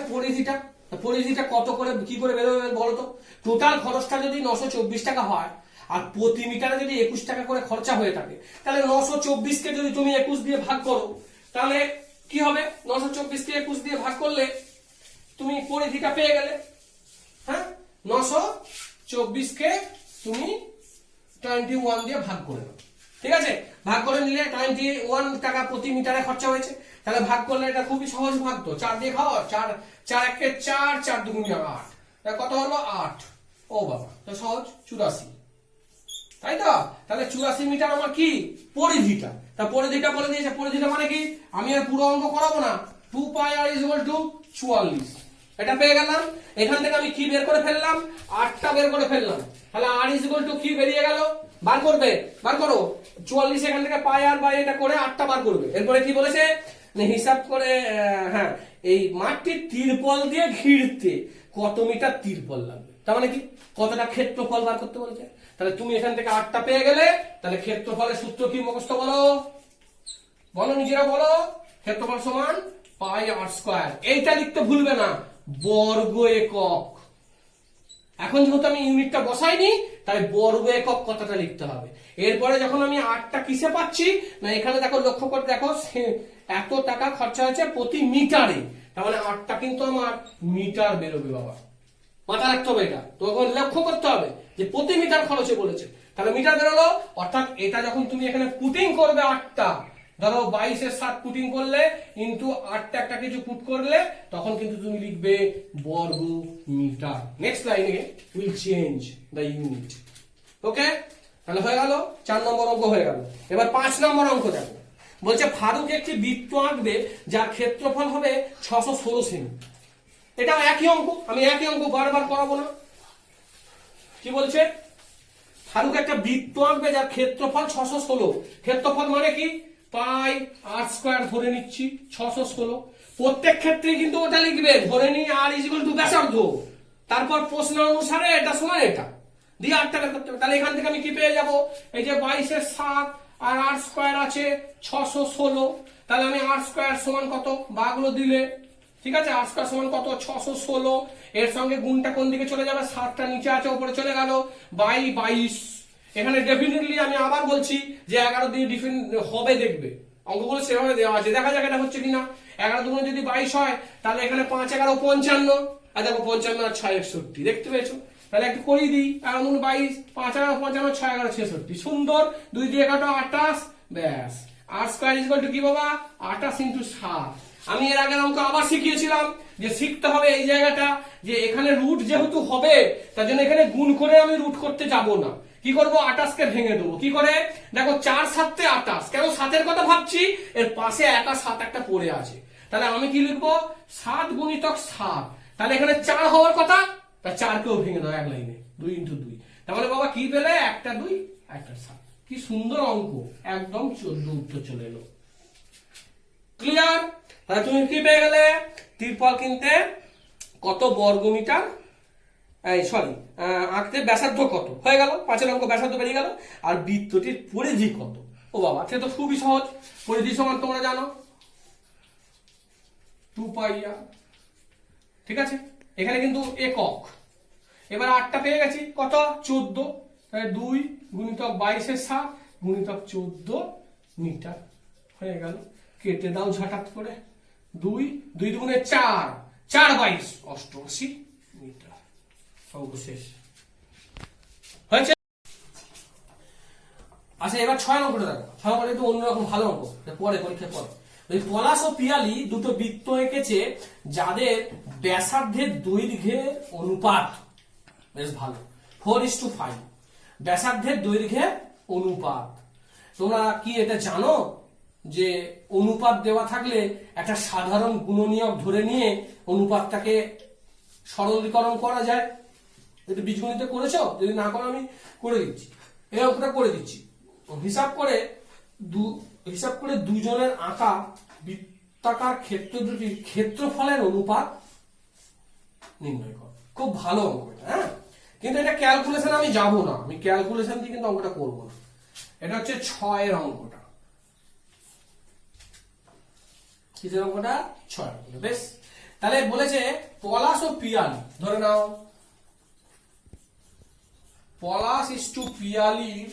পরিধিটা কত করে কি করে বেরোবে বলো তো। টোটাল খরচটা যদি 924 টাকা হয় আর প্রতি মিটারে যদি 21 টাকা করে খরচা হয়ে থাকে, তাহলে 924 কে যদি তুমি 21 দিয়ে ভাগ করো, তাহলে কি হবে 924 কে 21 দিয়ে ভাগ করলে তুমি পরিধিটা পেয়ে গেলে। হ্যাঁ, 924 কে তুমি 21 দিয়ে ভাগ করে নাও, ঠিক আছে। ভাগ করে নিলে 21 টাকা প্রতি মিটারে খরচা হয়েছে, তাহলে ভাগ করলে এটা খুবই সহজ ভাগ তো। 4 দিয়ে খাও, 4 4 1 কে 4, 4 দুগুণে 8, কত হলো 8। ও বাবা, তো সহজ 84, তাই তো। তাহলে 84 মিটার আমার কি পরিধিটা, তা পরিধিটা বলে দিয়েছে। পরিধিটা মানে কি, আমি আর পুরো অঙ্ক করাবো না, 2 পাই r = 44, এটা পেয়ে গেলাম। এখান থেকে আমি কি বের করে ফেললাম, 8টা বের করে ফেললাম, তাহলে r = কি বেরিয়ে গেল, বার করবে, বার করো 44, এখান থেকে পাই আর বাই এটা করে 8টা বার করবে। এরপরে কি বলেছে হিসাব করে, হ্যাঁ, এই মাঠটি তিরপল দিয়ে ঘিরতে কত মিটার তিরপল লাগবে, তার মানে কি কতটা ক্ষেত্রফল বার করতে বলেছে। তাহলে তুমি এখান থেকে 8টা পেয়ে গেলে, তাহলে ক্ষেত্রফলের সূত্র কি মুখস্থ বলো, বলো নিজেরা বলো, ক্ষেত্রফল সমান পাই আর স্কয়ার। এইটা লিখতে ভুলবে না, বর্গ একক। এখন যেহেতু আমি ইউনিটটা বসাইনি, তাই বর্গ একক কথাটা লিখতে হবে। এরপরে যখন আমি 8টা কিসে পাচ্ছি না, এখানে দেখো লক্ষ্য করে দেখো এত টাকা খরচা হয়েছে প্রতি মিটারে, তার মানে 8টা কিন্তু আমার মিটার বেরোবে বাবা, মাথা রাখতে হবে এটা। তখন লক্ষ্য করতে হবে যে প্রতি মিটার খরচে বলেছে, তাহলে মিটার বেরোলো। অর্থাৎ এটা যখন তুমি এখানে পুটিং করবে 8টা, ধরো 22 এর 7 পুটিং করলে ইনটু 8টা একটা কিছু পুট করলে, তখন কিন্তু তুমি লিখবে বর্গ মিটার। নেক্সট লাইনে উইল চেঞ্জ দ্য ইউনিট। ওকে, তাহলে হয়ে গেল 4 নম্বর অঙ্ক হয়ে গেল। এবার 5 নম্বর অঙ্ক দেখো, বলছে ফারুক একটি বৃত্ত আঁকবে যার ক্ষেত্রফল হবে 616 সেমি। এটাও একই অঙ্ক, আমি একই অঙ্ক বারবার করাবো না। কি বলছে, ফারুক একটা বৃত্ত আঁকবে যার ক্ষেত্রফল 616। ক্ষেত্রফল মানে কি পাই আর স্কয়ার ধরে নিচ্ছি 616। প্রত্যেক ক্ষেত্রে কিন্তু ওটা লিখবে, ধরে নি r = ব্যাসার্ধ, তারপর প্রশ্ন অনুসারে এটা সমান এটা দিয়ে 8টা বের করতে হবে। তাহলে এখান থেকে আমি কি পেয়ে যাব, এই যে 22 এর 7 আর r স্কয়ার আছে 616, তাহলে আমি আর স্কোয়ার সমান কত, বাগুলো দিলে, ঠিক আছে, আর স্কোয়ার সমান কত 616, এর সঙ্গে গুণটা কোন দিকে চলে যাবে, 7টা নিচে আছে উপরে চলে গেল, বাই 22। এখানে ডেফিনেটলি আমি আবার বলছি যে 11 দিয়ে হবে, দেখবে অঙ্কগুলো সেভাবে দেওয়া আছে, দেখা যাক এটা হচ্ছে কিনা। 11 দুগুণে যদি 22 হয় তাহলে এখানে 5 11 55, আর দেখো 55 আর 6 61, দেখতে পেয়েছো? তাহলে একটু করিয়ে দিই, 11 দুগুণে 22, 5 11 55, 6 11 66, সুন্দর, 2 দিয়ে কাটো 28, ব্যাস। আর স্কয়ার ইজ ইকুয়াল টু কি বাবা, 28 ইনটু 7। আমি এর আগের অঙ্ক আবার শিখিয়েছিলাম যে শিখতে হবে এই জায়গাটা, যে এখানে রুট যেহেতু হবে তার জন্য এখানে গুণ করে আমি রুট করতে যাব না, কি করব, 28 কে ভেঙে দেবো। কি করে, দেখো 4 7 28, কেন 7 কথা ভাবছি, এর পাশে একা 7 একটা পড়ে আছে, তাহলে আমি কি লিখবো, 7 গুণিতক 7, তাহলে এখানে 4 হওয়ার কথা, তা 4 কেও ভেঙে দাও এক লাইনে, 2 ইনটু 2, তাহলে বাবা কি পেলে, একটা 2 একটা 7। কি সুন্দর অঙ্ক, একদম 14 উত্তর চলে এলো। ক্লিয়ার? তাহলে তুমি কি পেয়ে গেলে, ত্রিপল কিনতে কত বর্গমিটার, এই সরি আঁকতে ব্যাসার্ধ কত হয়ে গেল, 5 অঙ্ক ব্যাসার্ধ বেরিয়ে গেল, আর বৃত্তটির পরিধি কত। ও বাবা, সে তো খুবই সহজ, পরিধি সমান তোমরা জানো 2 পাই r, ঠিক আছে, এখানে কিন্তু একক। এবার 8টা পেয়ে গেছি, কত 14, তাহলে 2 গুণিতক 22 এর 7 গুণিতক 14 মিটার হয়ে গেল। কেটে দাও ঝাটাত করে, 2 2 দুগুণে 4, 4 22 88 মিটার। অঙ্ক শেষ হয়েছে। আচ্ছা, এবার 6 নম্বরটা দেখো, 6 নম্বরটা একটু অন্যরকম ভালো অঙ্ক, পরে পরীক্ষার পরে। ওই পলাশ ও পিয়ালি দুটো বৃত্ত এঁকেছে যাদের ব্যাসার্ধের দৈর্ঘ্যের অনুপাত বেশ ভালো, 4:5, ব্যাসার্ধের দৈর্ঘ্যের অনুপাত। তোমরা কি এটা জানো যে অনুপাত দেওয়া থাকলে একটা সাধারণ গুণনীয়ক ধরে নিয়ে অনুপাতটাকে সরলীকরণ করা যায়? এটা বীজগণিতে করেছো? যদি না করো আমি করে দিচ্ছি, এই অঙ্কটা করে দিচ্ছি। হিসাব করে দুজনের আঁকা বৃত্তাকার ক্ষেত্র দুটির ক্ষেত্রফলের অনুপাত নির্ণয় কর। খুব ভালো অঙ্ক এটা, হ্যাঁ, কিন্তু এটা ক্যালকুলেশন আমি যাব না, আমি ক্যালকুলেশন দিয়ে কিন্তু অঙ্কটা করবো না। এটা হচ্ছে 6 এর অঙ্কটা, কিসের অঙ্কটা, 6 অঙ্কটা। বেশ, তাহলে বলেছে পলাশ ও পিয়ালি, ধরে নাও পলাশ ইস টু পিয়ালির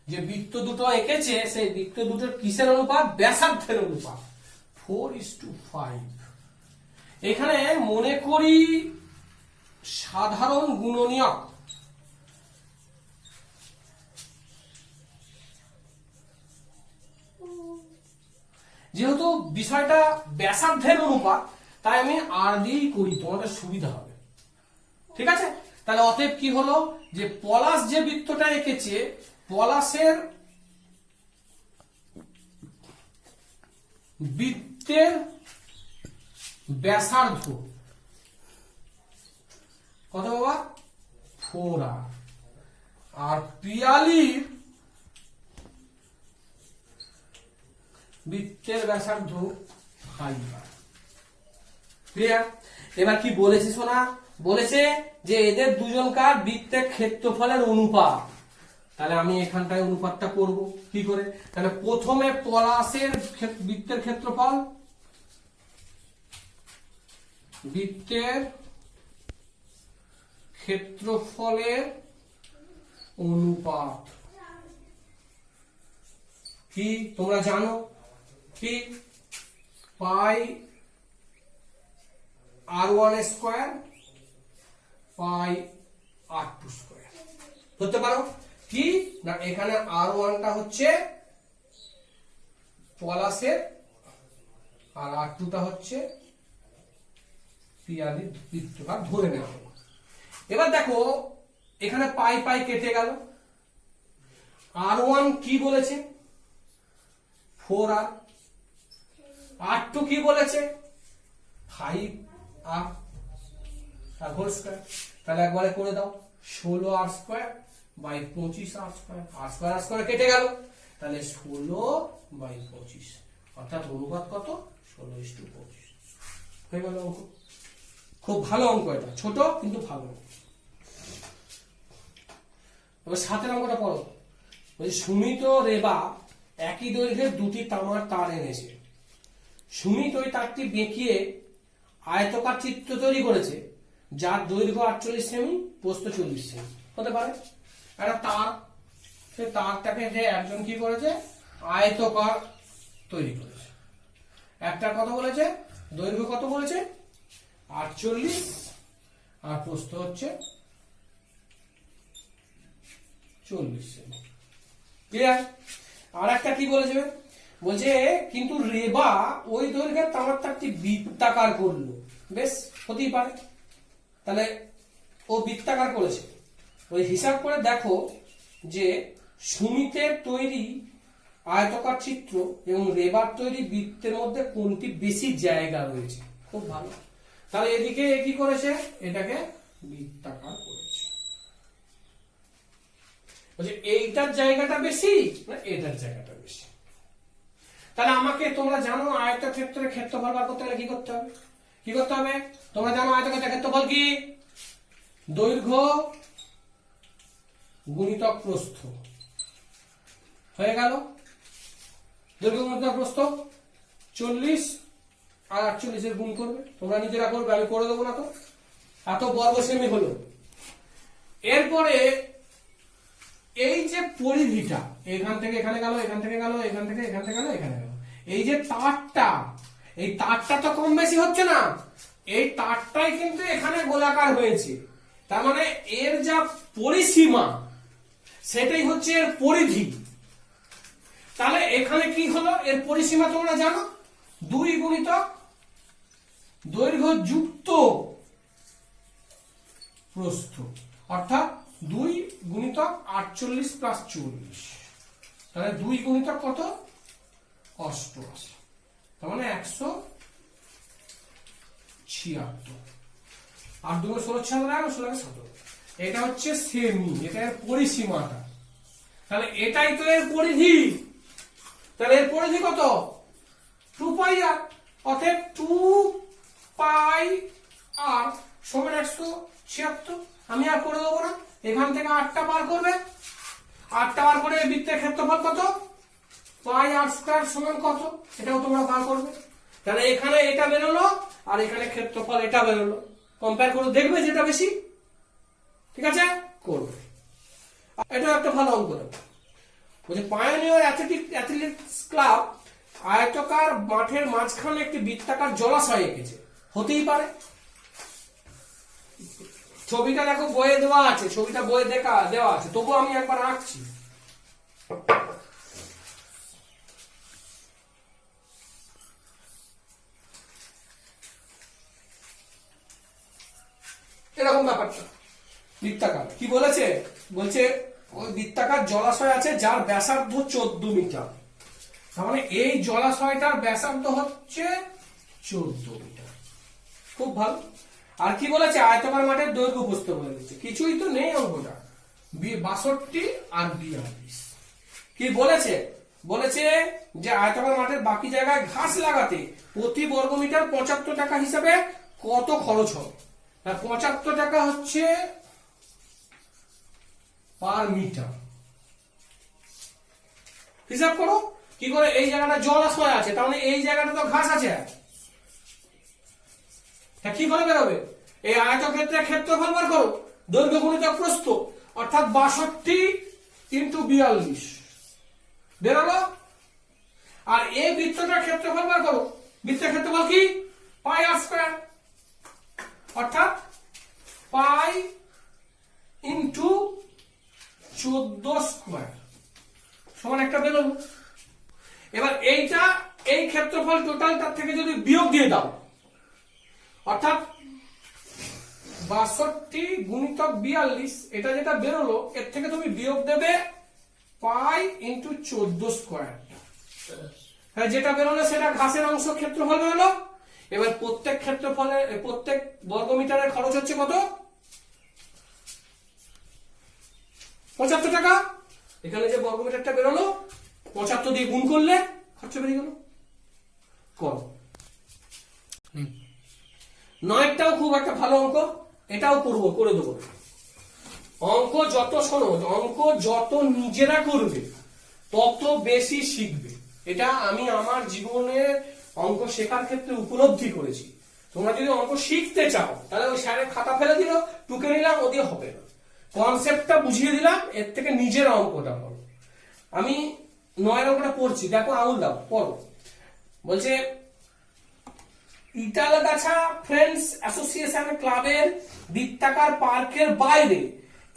যে বৃত্ত দুটো এঁকেছে সেই বৃত্ত দুটোর কিসের অনুপাত, ব্যাসার্ধের অনুপাত 4:5। এখানে মনে করি সাধারণ গুণনীয়ক, যেহেতু বিষয়টা ব্যাসার্ধের অনুপাত তাই আমি আর দিয়েই করি, তোমাদের সুবিধা হবে, ঠিক আছে। তাহলে অতএব কি হলো, যে পলাশ যে বৃত্তটা এঁকেছে, পলাশের বৃত্তের ব্যাসার্ধ কত বাবা, 4r, আর পিয়ালির বৃত্তের ব্যাসার্ধ 5r। ক্লিয়ার? এবার কি বলেছে শোনা, বলেছে যে এদের দুজনকার বৃত্তের ক্ষেত্রফলের অনুপাত। তাহলে আমি এখানটায় অনুপাতটা করব কি করে, তাহলে প্রথমে পলাশের বৃত্তের ক্ষেত্রফল, বৃত্তের ক্ষেত্রফলের অনুপাত কি তোমরা জানো, কি পাই r1 স্কয়ার পাই r2 স্কয়ার ধরতে পারো। কি না, এখানে r1টা হচ্ছে পলাশের আর r2টা হচ্ছে পিয়ালির বৃত্তটা ধরে নেওয়া হলো। এবার দেখো এখানে পাই পাই কেটে গেল, r1 কি বলেছে 4r, r2 কি বলেছে 5r তার হোল স্কয়ার। তাহলে একবারে করে দাও, 16r square by 25r square, r square r square কেটে গেল, তাহলে 16/25, অর্থাৎ অনুপাত কত, 16:25 হয়ে গেল অঙ্ক। খুব ভালো অঙ্ক, এটা ছোট কিন্তু ভালো। এবার 7 অঙ্কটা পড়ো। সুমিত রেবা একই দৈর্ঘ্যের দুটি তামার তার এনেছে। সুমিত ওই তারটি বেঁকিয়ে আয়তকার চিত্র তৈরি করেছে, যার দৈর্ঘ্য 48 সেমি, প্রস্থ 40 সেমি। হতে পারে একটা তার, সে তারটাকে যে একজন কি করেছে, আয়তকার তৈরি করেছে। একটা কত বলেছে, দৈর্ঘ্য কত বলেছে 48, আর প্রস্থ হচ্ছে 40 সেমি। ক্লিয়ার? আর একটা কি বলেছে, বলছে কিন্তু রেবা ওই দৈর্ঘ্যের তামার তারটি বৃত্তাকার করলো। বেশ, হতেই পারে, তাহলে ও বৃত্তাকার করেছে। ওই হিসাব করে দেখো যে সুমিতের তৈরি আয়তকার চিত্র এবং রেবার তৈরি বৃত্তের মধ্যে কোনটি বেশি জায়গা রয়েছে। খুব ভালো, তাহলে এদিকে কি করেছে, এটাকে বৃত্তাকার করেছে। বলছে এইটার জায়গাটা বেশি না এটার জায়গাটা বেশি। তাহলে আমাকে, তোমরা জানো আয়তক্ষেত্রের ক্ষেত্রফল বার করতে গেলে কি করতে হবে, কি করতে হবে? তোমরা জানো আয়তক্ষেত্রের ক্ষেত্রফল কি, দৈর্ঘ্য গুণিতক প্রস্থ। হয়ে গেল, দৈর্ঘ্য গুণিতক প্রস্থ 40 আর 48 এর গুণ করবে, তোমরা নিজেরা করবে, আমি করে দেবো না তো। এত বর্গ সেমি হলো। এরপরে এই যে পরিধিটা, এখান থেকে এখানে গেল, এখান থেকে গেল, এখান থেকে এখানে গেল, এখানে গেল, এই যে তারটা, এই তারটা তো কম বেশি হচ্ছে না, এই তারটাই কিন্তু এখানে গোলাকার হয়েছে। তার মানে এর যা পরিসীমা সেটাই হচ্ছে এর পরিধি। তাহলে এখানে কি হলো, এর পরিসীমা তোমরা জানো, 2 গুণিতক দৈর্ঘ্য যুক্ত প্রস্থ, অর্থাৎ 2 গুণিতক 48 প্লাস 40। তাহলে 2 গুণিতক কত, 88, তার মানে 176। আর 2 16 17, এটা হচ্ছে সেমি, এটা এর পরিসীমাটা। তাহলে এটাই তো এর পরিধি। তাহলে এর পরিধি কত, 2 পাই আর, অতএব 2 পাই আর সমান 176। আমি আর করে দেবো না, এখান থেকে 8টা বার করবে, 8টা বার করে বৃত্তের ক্ষেত্রফল কত, পাই আর স্কয়ার সমান কত, এটাও তোমরা বার করবে। তাহলে এখানে এটা বেরোলো আর এখানে ক্ষেত্রফল এটা বেরোলো, কম্পেয়ার করে দেখবে যেটা বেশি। ঠিক আছে, করবে। এটা একটা ভালো অঙ্ক। বলছে পায়োনিয়ার অ্যাথলেটিক্স ক্লাব আয়তকার মাঠের মাঝখানে একটি বৃত্তাকার জলাশয় এঁকেছে। হতেই পারে, ছবিটা দেখো বইয়ে দেওয়া আছে, ছবিটা বইয়ে দেওয়া আছে, তবু আমি একবার আঁকছি। এরকম ব্যাপারটা বৃত্তাকার। কি বলেছে, বলছে ওই বৃত্তাকার জলাশয় আছে যার ব্যাসার্ধ 14 মিটার। তার মানে এই জলাশয়টার ব্যাসার্ধ হচ্ছে 14 মিটার। খুব ভালো। আর কি বলেছে, আয়তকার মাঠের দৈর্ঘ্য প্রস্থ বলে দিচ্ছে, কিছুই তো নেই অঙ্কটা, 62 আর 42। কি বলেছে, বলেছে যে আয়তকার মাঠের বাকি জায়গায় ঘাস লাগাতে প্রতি বর্গমিটার 75 টাকা হিসাবে কত খরচ হবে। 75 টাকা হচ্ছে পার মিটার। হিসাব করো কি করে, এই জায়গাটা জলাশয় আছে, তার মানে এই জায়গাটা তো ঘাস আছে, কি করে বেরোবে, এই আয়তক্ষেত্রের ক্ষেত্রফল বার করো, দৈর্ঘ্য গুণিতক প্রস্থ, অর্থাৎ 62 ইন্টু 42 বেরোলো। আর এই বৃত্তটার ক্ষেত্রফল বার করো, বৃত্তের ক্ষেত্রফল কি, পাই আর স্কয়ার, অর্থাৎ পাই ইন্টু 14 স্কয়ার সমান একটা বেরোলো। এবার এইটা, এই ক্ষেত্রফল টোটালটার থেকে যদি বিয়োগ দিয়ে দাও, অর্থাৎ 62 গুণিতক 42, এটা যেটা বেরোলো এর থেকে তুমি বিয়োগ দেবে পাই ইন্টু 14 স্কয়ার। হ্যাঁ, যেটা বেরোলো সেটা ঘাসের অংশ ক্ষেত্রফল বেরোলো। এবার প্রত্যেক ক্ষেত্রফলের, প্রত্যেক বর্গমিটারের খরচ হচ্ছে কত, 75 টাকা। এখানে যে বর্গমিটারটা বেরোলো 75 দিয়ে গুণ করলে খরচ বেরিয়ে গেল। করো, 9টাও খুব একটা ভালো অঙ্ক, এটাও করবো, করে দেবো। অঙ্ক যত, শোনো, অঙ্ক যত নিজেরা করবে তত বেশি শিখবে। এটা আমি আমার জীবনের অঙ্ক শেখার ক্ষেত্রে উপলব্ধি করেছি। তোমরা যদি অঙ্ক শিখতে চাও তাহলে ওই স্যারের খাতা ফেলে দিল, টুকে নিলাম, ও দিয়ে হবে না। কনসেপ্টটা বুঝিয়ে দিলাম, এর থেকে নিজের অঙ্কটা করো। আমি 9 অঙ্কটা পড়ছি, দেখো আঙুল দাও, পড়ো। বলছে ইটালগাছা ফ্রেন্ডস অ্যাসোসিয়েশন ক্লাবের বৃত্তাকার পার্কের বাইরে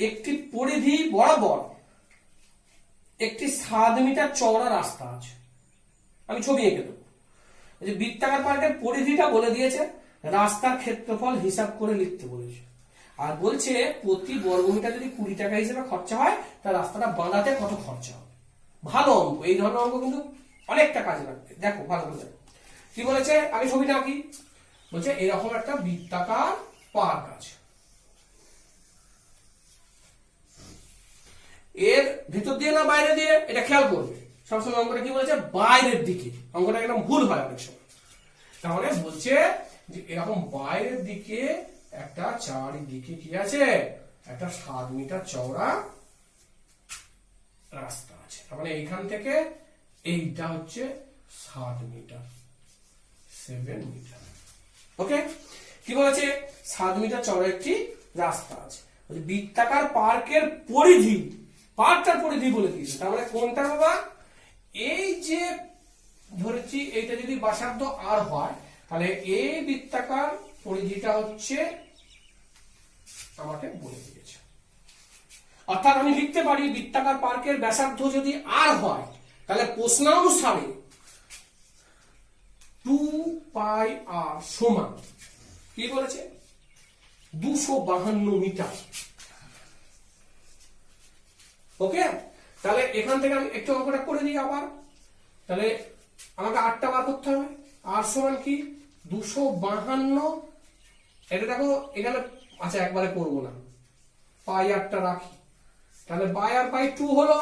একটি পরিধি বরাবর একটি 7 মিটার চওড়া রাস্তা আছে। আমি ছবি এঁকে দেবো। বৃত্তাকার পার্কের পরিধিটা বলে দিয়েছে, রাস্তার ক্ষেত্রফল হিসাব করে লিখতে বলেছে। আর বলছে প্রতি বর্গমিটার যদি 20 টাকা হিসেবে খরচা হয়, তাহলে রাস্তাটা বানাতে কত খরচা হবে। ভালো অঙ্ক, এই ধরনের অঙ্ক কিন্তু অনেকটা কাজে লাগবে। দেখো ভালো করে কি বলেছে, আমি ছবিটা আঁকি। বলছে এরকম একটা বৃত্তাকার পার্ক আছে, এর ভিতর দিয়ে না বাইরে দিয়ে, এটা খেয়াল করবে সবসময়। অঙ্কটা কি বলেছে, বাইরের দিকে। অঙ্কটা একদম ভুল হয় অনেক সময়। তাহলে বলছে যে এরকম বাইরের দিকে একটা চারিদিকে কি আছে, একটা 7 মিটার চওড়া রাস্তা আছে। তার মানে এইখান থেকে এইটা হচ্ছে 7 মিটার, 7 মিটার। ওকে, কি বলেছে, 7 মিটার চওড়া একটি রাস্তা আছে। বৃত্তাকার পার্কের পরিধি, পার্কটার পরিধি বলে দিয়েছে। তার মানে কোনটা বাবা, এই যে ধরেছি এইটা যদি ব্যাসার্ধ আর হয়, তাহলে এই বৃত্তাকার পরিধিটা হচ্ছে আমাকে বলে দিয়েছে। অর্থাৎ আমি লিখতে পারি বৃত্তাকার পার্কের ব্যাসার্ধ যদি আর হয়, তাহলে প্রশ্নানুসারে 2πr সমান কি বলেছে, 252 মিটার। ওকে, তাহলে এখান থেকে আমি একটু অঙ্কটা করে দিই আবার। তাহলে আমাকে 8টা বার করতে হবে। আর সমান কি 252, এটা দেখো এখানে আচ্ছা একবারে করবো না, পাই 8টা রাখি। তাহলে বাই আর বাই 2 হলো।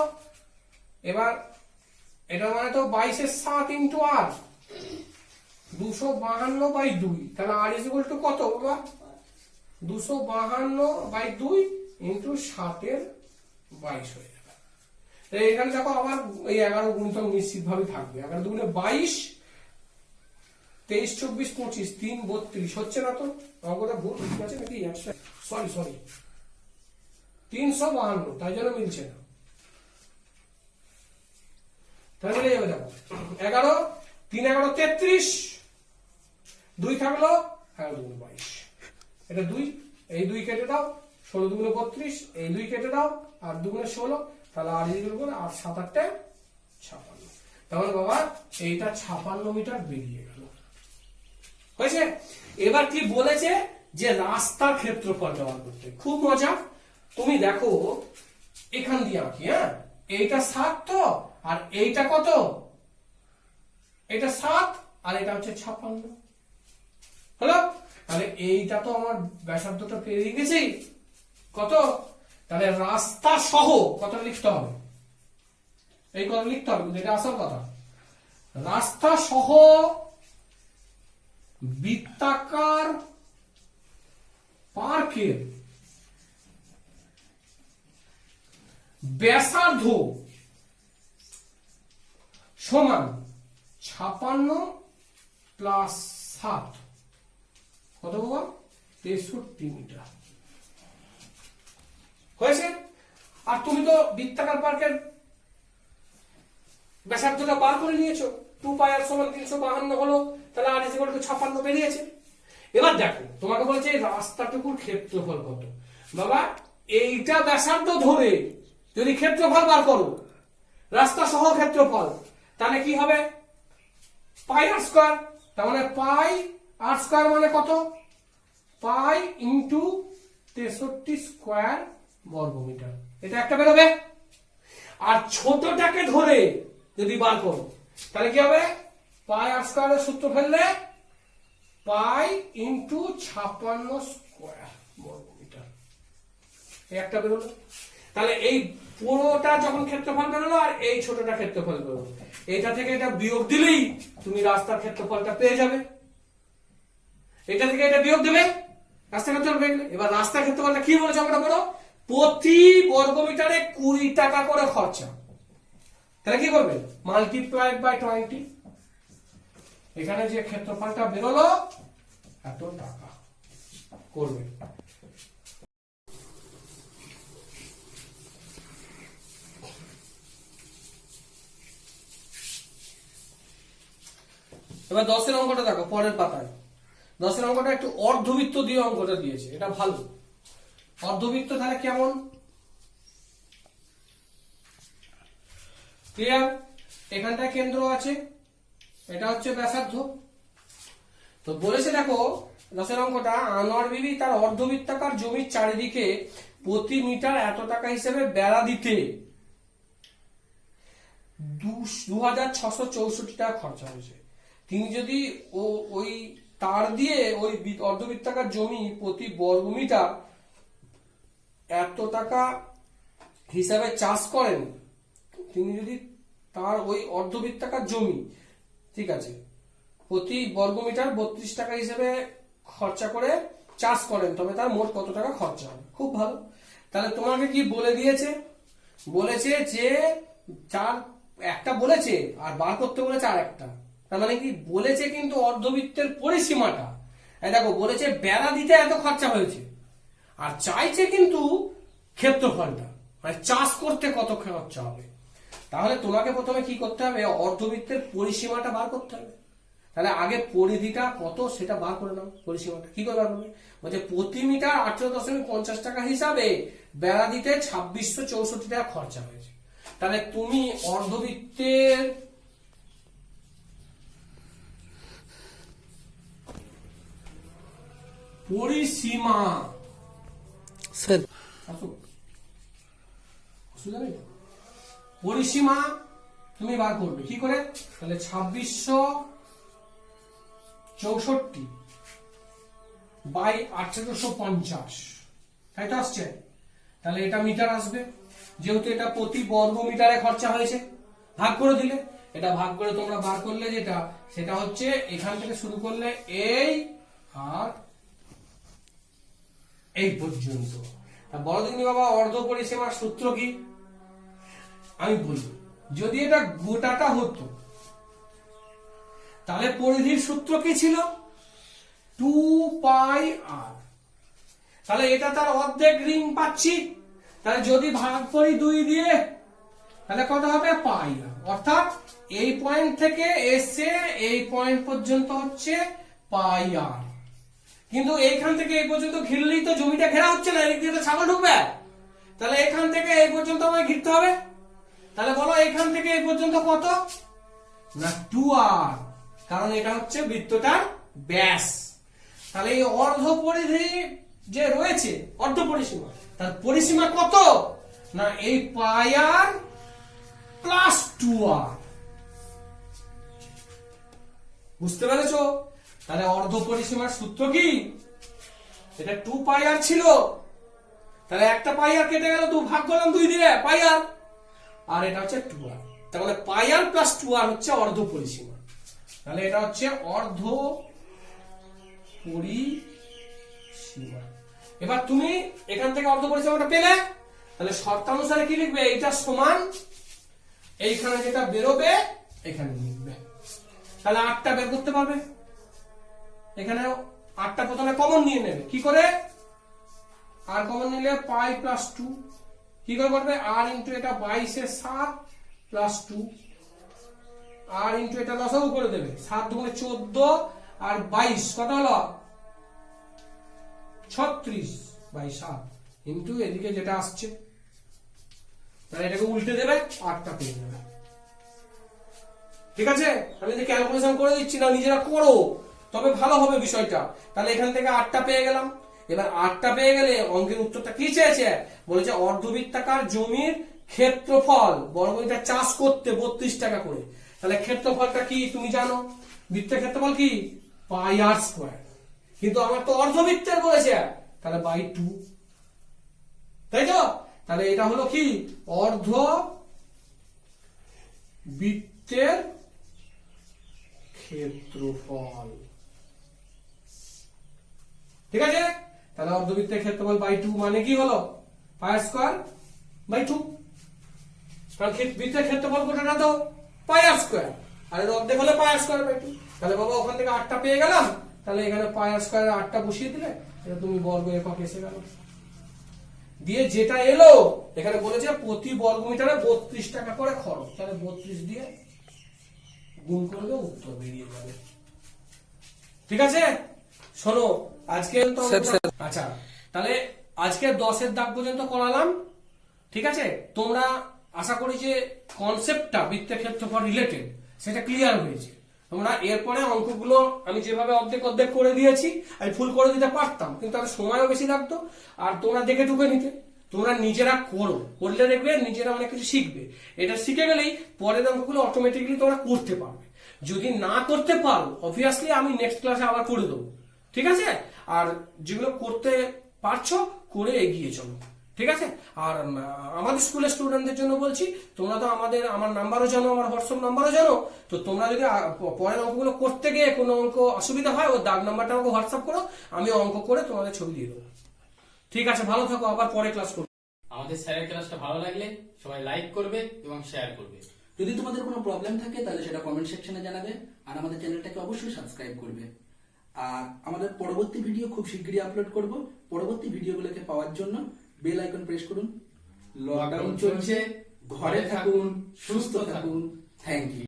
এবার এটা মানে তো 22 7 ইন্টু আর, 252/2। তাহলে আর ইজ ইকুয়াল টু কত বাবা, 252/2 ইন্টু 7/22 হয়ে যাবে। এখানে দেখো আবার এই 11 গুণিতক নিশ্চিত ভাবে থাকবে। 11 দুগুণে 22, 23 24 25, 3 32 হচ্ছে না তো, অঙ্কটা ভুল আছে নাকি? সরি 352, তাই জন্য মিলছে না। তাহলে মিলে যাবে। দেখো 11, 3 11 33, 2 থাকলো 11 দুগুণে 22, এটা 2, এই 2 কেটে দাও, 16 দুগুণে 32, এই 2 কেটে দাও, আর দুগুণে 16, তাহলে আর ইকুয়াল আর 7 8 56। তাহলে বাবা এইটা 56 মিটার বেরিয়ে গেল। হয়েছে? এবার কি বলেছে যে রাস্তার ক্ষেত্রফল ব্যবহার করতে। খুব মজা। তুমি দেখো এখান দিয়ে আঁকি, হ্যাঁ, এইটা 7 তো, আর এইটা কত, এটা 7 আর এটা হচ্ছে 56 হলো। তাহলে এইটা তো আমার ব্যাসার্ধটা পেরিয়ে গেছি কত, তাহলে রাস্তা সহ কত লিখতে হবে, এই কথা লিখতে হবে, এটা আসল কথা। রাস্তা সহ বৃত্তাকার পার্কের ব্যাসার্ধ সমান 56 প্লাস 7 কত বাবা, 63 মিটার। হয়েছে? আর তুমি তো বৃত্তাকার পার্কের ব্যাসার্ধটা বার করে নিয়েছো, 2πr সমান 352 হলো, তাহলে আর ইকুয়াল টু 56 বেরিয়েছে। এবার দেখো তোমাকে বলেছে এই রাস্তাটুকুর ক্ষেত্রফল কত। বাবা এইটা ব্যাসার্ধ ধরে যদি ক্ষেত্রফল বার করো, রাস্তা সহ ক্ষেত্রফল, তাহলে কি হবে, পাই আর স্কয়ার। তার মানে পাই আর স্কয়ার মানে কত, পাই ইন্টু 63 স্কয়ার বর্গমিটার। এটা একটা বেরোবে। আর ছোটটাকে ধরে যদি বার করো, তাহলে কি হবে, পাই আর স্কয়ারের সূত্র ফেললে পাই ইন্টু 56 স্কয়ার বর্গমিটার, একটা বেরোলো। তাহলে এই পুরোটা যখন ক্ষেত্রফল বেরোলো আর এই ছোটটা ক্ষেত্রফল বেরোলো, এটা থেকে এটা বিয়োগ দিলেই তুমি রাস্তার ক্ষেত্রফলটা পেয়ে যাবে। এটা থেকে এটা বিয়োগ দেবে, রাস্তার ক্ষেত্রফল পেয়ে গেলে। এবার রাস্তার ক্ষেত্রফলটা কি বলেছে আমরা বলো, প্রতি বর্গমিটারে 20 টাকা করে খরচা। তাহলে কি করবে, মাল্টিপ্লাইড বাই 20, এখানে যে ক্ষেত্রফলটা বেরোলো এত টাকা করবে। এবার 10 এর অঙ্কটা দেখো পরের পাতায়। 10 এর অঙ্কটা একটু অর্ধবৃত্ত দিয়ে অঙ্কটা দিয়েছে, এটা ভালো। অর্ধবৃত্ত তাহলে কেমন, ক্লিয়ার? এখানটায় কেন্দ্র আছে, এটা হচ্ছে ব্যাসার্ধ। তো বলেছে দেখো 10 এর অঙ্কটা, আনোয়ার বিবি তার অর্ধবৃত্তাকার জমির চারিদিকে প্রতি মিটার এত টাকা হিসেবে বেড়া দিতে 2664 টাকা খরচা হয়েছে। তিনি যদি ওই তার দিয়ে ওই অর্ধবৃত্তাকার জমি প্রতি বর্গমিটার এত টাকা হিসাবে চাষ করেন, তিনি যদি তার ওই অর্ধবৃত্তাকার জমি, ঠিক আছে, প্রতি বর্গমিটার 32 টাকা হিসেবে খরচা করে চাষ করেন, তবে তার মোট কত টাকা খরচা হবে। খুব ভালো। তাহলে তোমাকে কি বলে দিয়েছে, বলেছে যে চার একটা বলেছে আর বার করতে বলেছে আর একটা, তার মানে কি বলেছে কিন্তু অর্ধবৃত্তের পরিসীমাটা, দেখো বলেছে বেড়া দিতে এত খরচা হয়েছে, আর চাইছে কিন্তু ক্ষেত্রফলটা, মানে চাষ করতে কত খরচা হবে। তাহলে তোমাকে প্রথমে কি করতে হবে, অর্ধবৃত্তের পরিসীমাটা বার করতে হবে। তাহলে আগে পরিধিটা কত সেটা বার করে নাও, পরিসীমাটা কি করে বার করবে, বলছে প্রতি মিটার 18.50 টাকা হিসাবে বেড়া দিতে 2664 টাকা খরচা হয়েছে। তাহলে তুমি অর্ধবৃত্তের পরিসীমা, স্যার পরিসীমা তুমি বার করবে কি করে, তাহলে 2664 বাই 1850, তাই তো আসছে। তাহলে এটা মিটার আসবে, যেহেতু এটা প্রতি বর্গ মিটারে খরচা হয়েছে, ভাগ করে দিলে, এটা ভাগ করে তোমরা বার করলে যেটা, সেটা হচ্ছে এখান থেকে শুরু করলে এই আর এই পর্যন্ত। বড় দিন বাবা, অর্ধ পরিসীমার সূত্র কি আমি বলি, যদি এটা গোটাটা হতো তাহলে পরিধির সূত্র কি ছিল, 2πr। তাহলে এটা তার অর্ধেক রিং পাচ্ছি, তাহলে যদি ভাগ করি 2 দিয়ে তাহলে কত হবে, পাই। অর্থাৎ এই পয়েন্ট থেকে এসে এই পয়েন্ট পর্যন্ত হচ্ছে পাই আর। কিন্তু এইখান থেকে এই পর্যন্ত ঘিরলেই তো জমিটা ঘেরা হচ্ছে না, এদিক দিয়ে তো ছাগল ঢুকবে, তাহলে এখান থেকে এই পর্যন্ত আমায় ঘিরতে হবে। তাহলে বলো এখান থেকে এই পর্যন্ত কত না, 2r, কারণ এটা হচ্ছে বৃত্তটার ব্যাস। তাহলে এই অর্ধ পরিধি যে রয়েছে, অর্ধ পরিসীমা, তার পরিসীমা কত না, এই পাই আর প্লাস 2r। বুঝতে পেরেছো? তাহলে অর্ধ পরিসীমার সূত্র কি, এটা 2πr ছিল, তাহলে একটা পাই আর কেটে গেল, 2 ভাগ করলাম 2 দিয়ে পাই আর এটা হচ্ছে 2r। তাহলে পাই আর প্লাস 2r হচ্ছে অর্ধ পরিসীমা। তাহলে এটা হচ্ছে অর্ধ পরিসীমা। এবার তুমি এখান থেকে অর্ধ পরিসীমাটা পেলে, তাহলে শর্তানুসারে কি লিখবে, এইটা সমান এইখানে যেটা বেরোবে এখানে লিখবে। তাহলে 8টা বের করতে পারবে, এখানে 8টা প্রথমে কমন নিয়ে নেবে, কি করে, আর কমন নিলে পাই প্লাস 2, কি করে করবে, আর ইন্টু এটা 22 এর 7 প্লাস 2, আর ইন্টু এটা লসাগু করে দেবে, 7 দুগুণে 14 আর 22 কত হলো 36 বাই 7 ইন্টু এদিকে যেটা আসছে, তাহলে এটাকে উল্টে দেবে, 8টা পেয়ে যাবে। ঠিক আছে, আমি যদি ক্যালকুলেশন করে দিচ্ছি না, নিজেরা করো তবে ভালো হবে বিষয়টা। তাহলে এখান থেকে 8টা পেয়ে গেলাম। এবার 8টা পেয়ে গেলে অঙ্কের উত্তরটা কি চেয়েছে, বলেছে অর্ধবৃত্তাকার জমির ক্ষেত্রফল বর্গমিটার চাষ করতে 32 টাকা করে। তাহলে ক্ষেত্রফলটা কি তুমি জানো, বৃত্তের ক্ষেত্রফল কি পাই আর স্কয়ার, কিন্তু আমার তো অর্ধবৃত্তের বলেছে, তাহলে বাই 2, তাই তো। তাহলে এটা হলো কি অর্ধ বৃত্তের ক্ষেত্রফল। ঠিক আছে, তাহলে অর্ধবৃত্তের ক্ষেত্রফল বাই 2 মানে কি হলো, পাই স্কয়ার বাই 2। কারণ বৃত্তের ক্ষেত্রফল কোনটা দাও পাই আর স্কয়ার, আর এর অর্ধেক হলে পাই আর স্কয়ার বাই 2। তাহলে বাবা ওখান থেকে 8টা পেয়ে গেলাম, তাহলে এখানে পাই আর স্কয়ার 8টা বসিয়ে দিলে এটা তুমি বর্গ একক এসে গেল। দিয়ে যেটা এলো এখানে বলেছে প্রতি বর্গ মিটারে 32 টাকা করে খরচ, তাহলে 32 দিয়ে গুণ করলে উত্তর বেরিয়ে যাবে। ঠিক আছে, শোনো আজকে তো আচ্ছা, তাহলে আজকে 10-এর দাগ পর্যন্ত করালাম। ঠিক আছে, তোমরা আশা করি যে কনসেপ্টটা বৃত্তের ক্ষেত্রফল রিলেটেড সেটা ক্লিয়ার হয়েছে। তোমরা এরপরে অঙ্কগুলো আমি যেভাবে অর্ধেক অর্ধেক করে দিয়েছি, আমি ফুল করে দিতে পারতাম কিন্তু তার সময়ও বেশি লাগতো, আর তোমরা দেখে ঢুকে নিতে। তোমরা নিজেরা করো, করলে দেখবে নিজেরা অনেক কিছু শিখবে। এটা শিখে গেলেই পরের অঙ্কগুলো অটোমেটিক্যালি তোমরা করতে পারবে। যদি না করতে পারো অবভিয়াসলি আমি নেক্সট ক্লাসে আবার করে দেবো। ঠিক আছে, আর যেগুলো করতে পারছো করে এগিয়ে চলো। ঠিক আছে, আর আমাদের স্কুলের স্টুডেন্টদের জন্য বলছি, তোমরা তো আমার নাম্বারও জানো, আমার হোয়াটসঅ্যাপ নাম্বারও জানো, তো তোমরা যদি পরের অঙ্কগুলো করতে গিয়ে কোনো অঙ্ক অসুবিধা হয় ও দাগ নাম্বারটা আমাকে হোয়াটসঅ্যাপ করো, আমি অঙ্ক করে তোমাদের ছবি দিয়ে দেবো। ঠিক আছে, ভালো থাকো, আবার পরে ক্লাস করবো। আমাদের স্যারের ক্লাসটা ভালো লাগলে সবাই লাইক করবে এবং শেয়ার করবে। যদি তোমাদের কোনো প্রবলেম থাকে তাহলে সেটা কমেন্ট সেকশনে জানাবে, আর আমাদের চ্যানেলটাকে অবশ্যই সাবস্ক্রাইব করবে। আর আমাদের পরবর্তী ভিডিও খুব শীঘ্রই আপলোড করব। পরবর্তী ভিডিওগুলোকে পাওয়ার জন্য বেল আইকন প্রেস করুন। লকডাউন চলছে, ঘরে থাকুন, সুস্থ থাকুন। Thank you.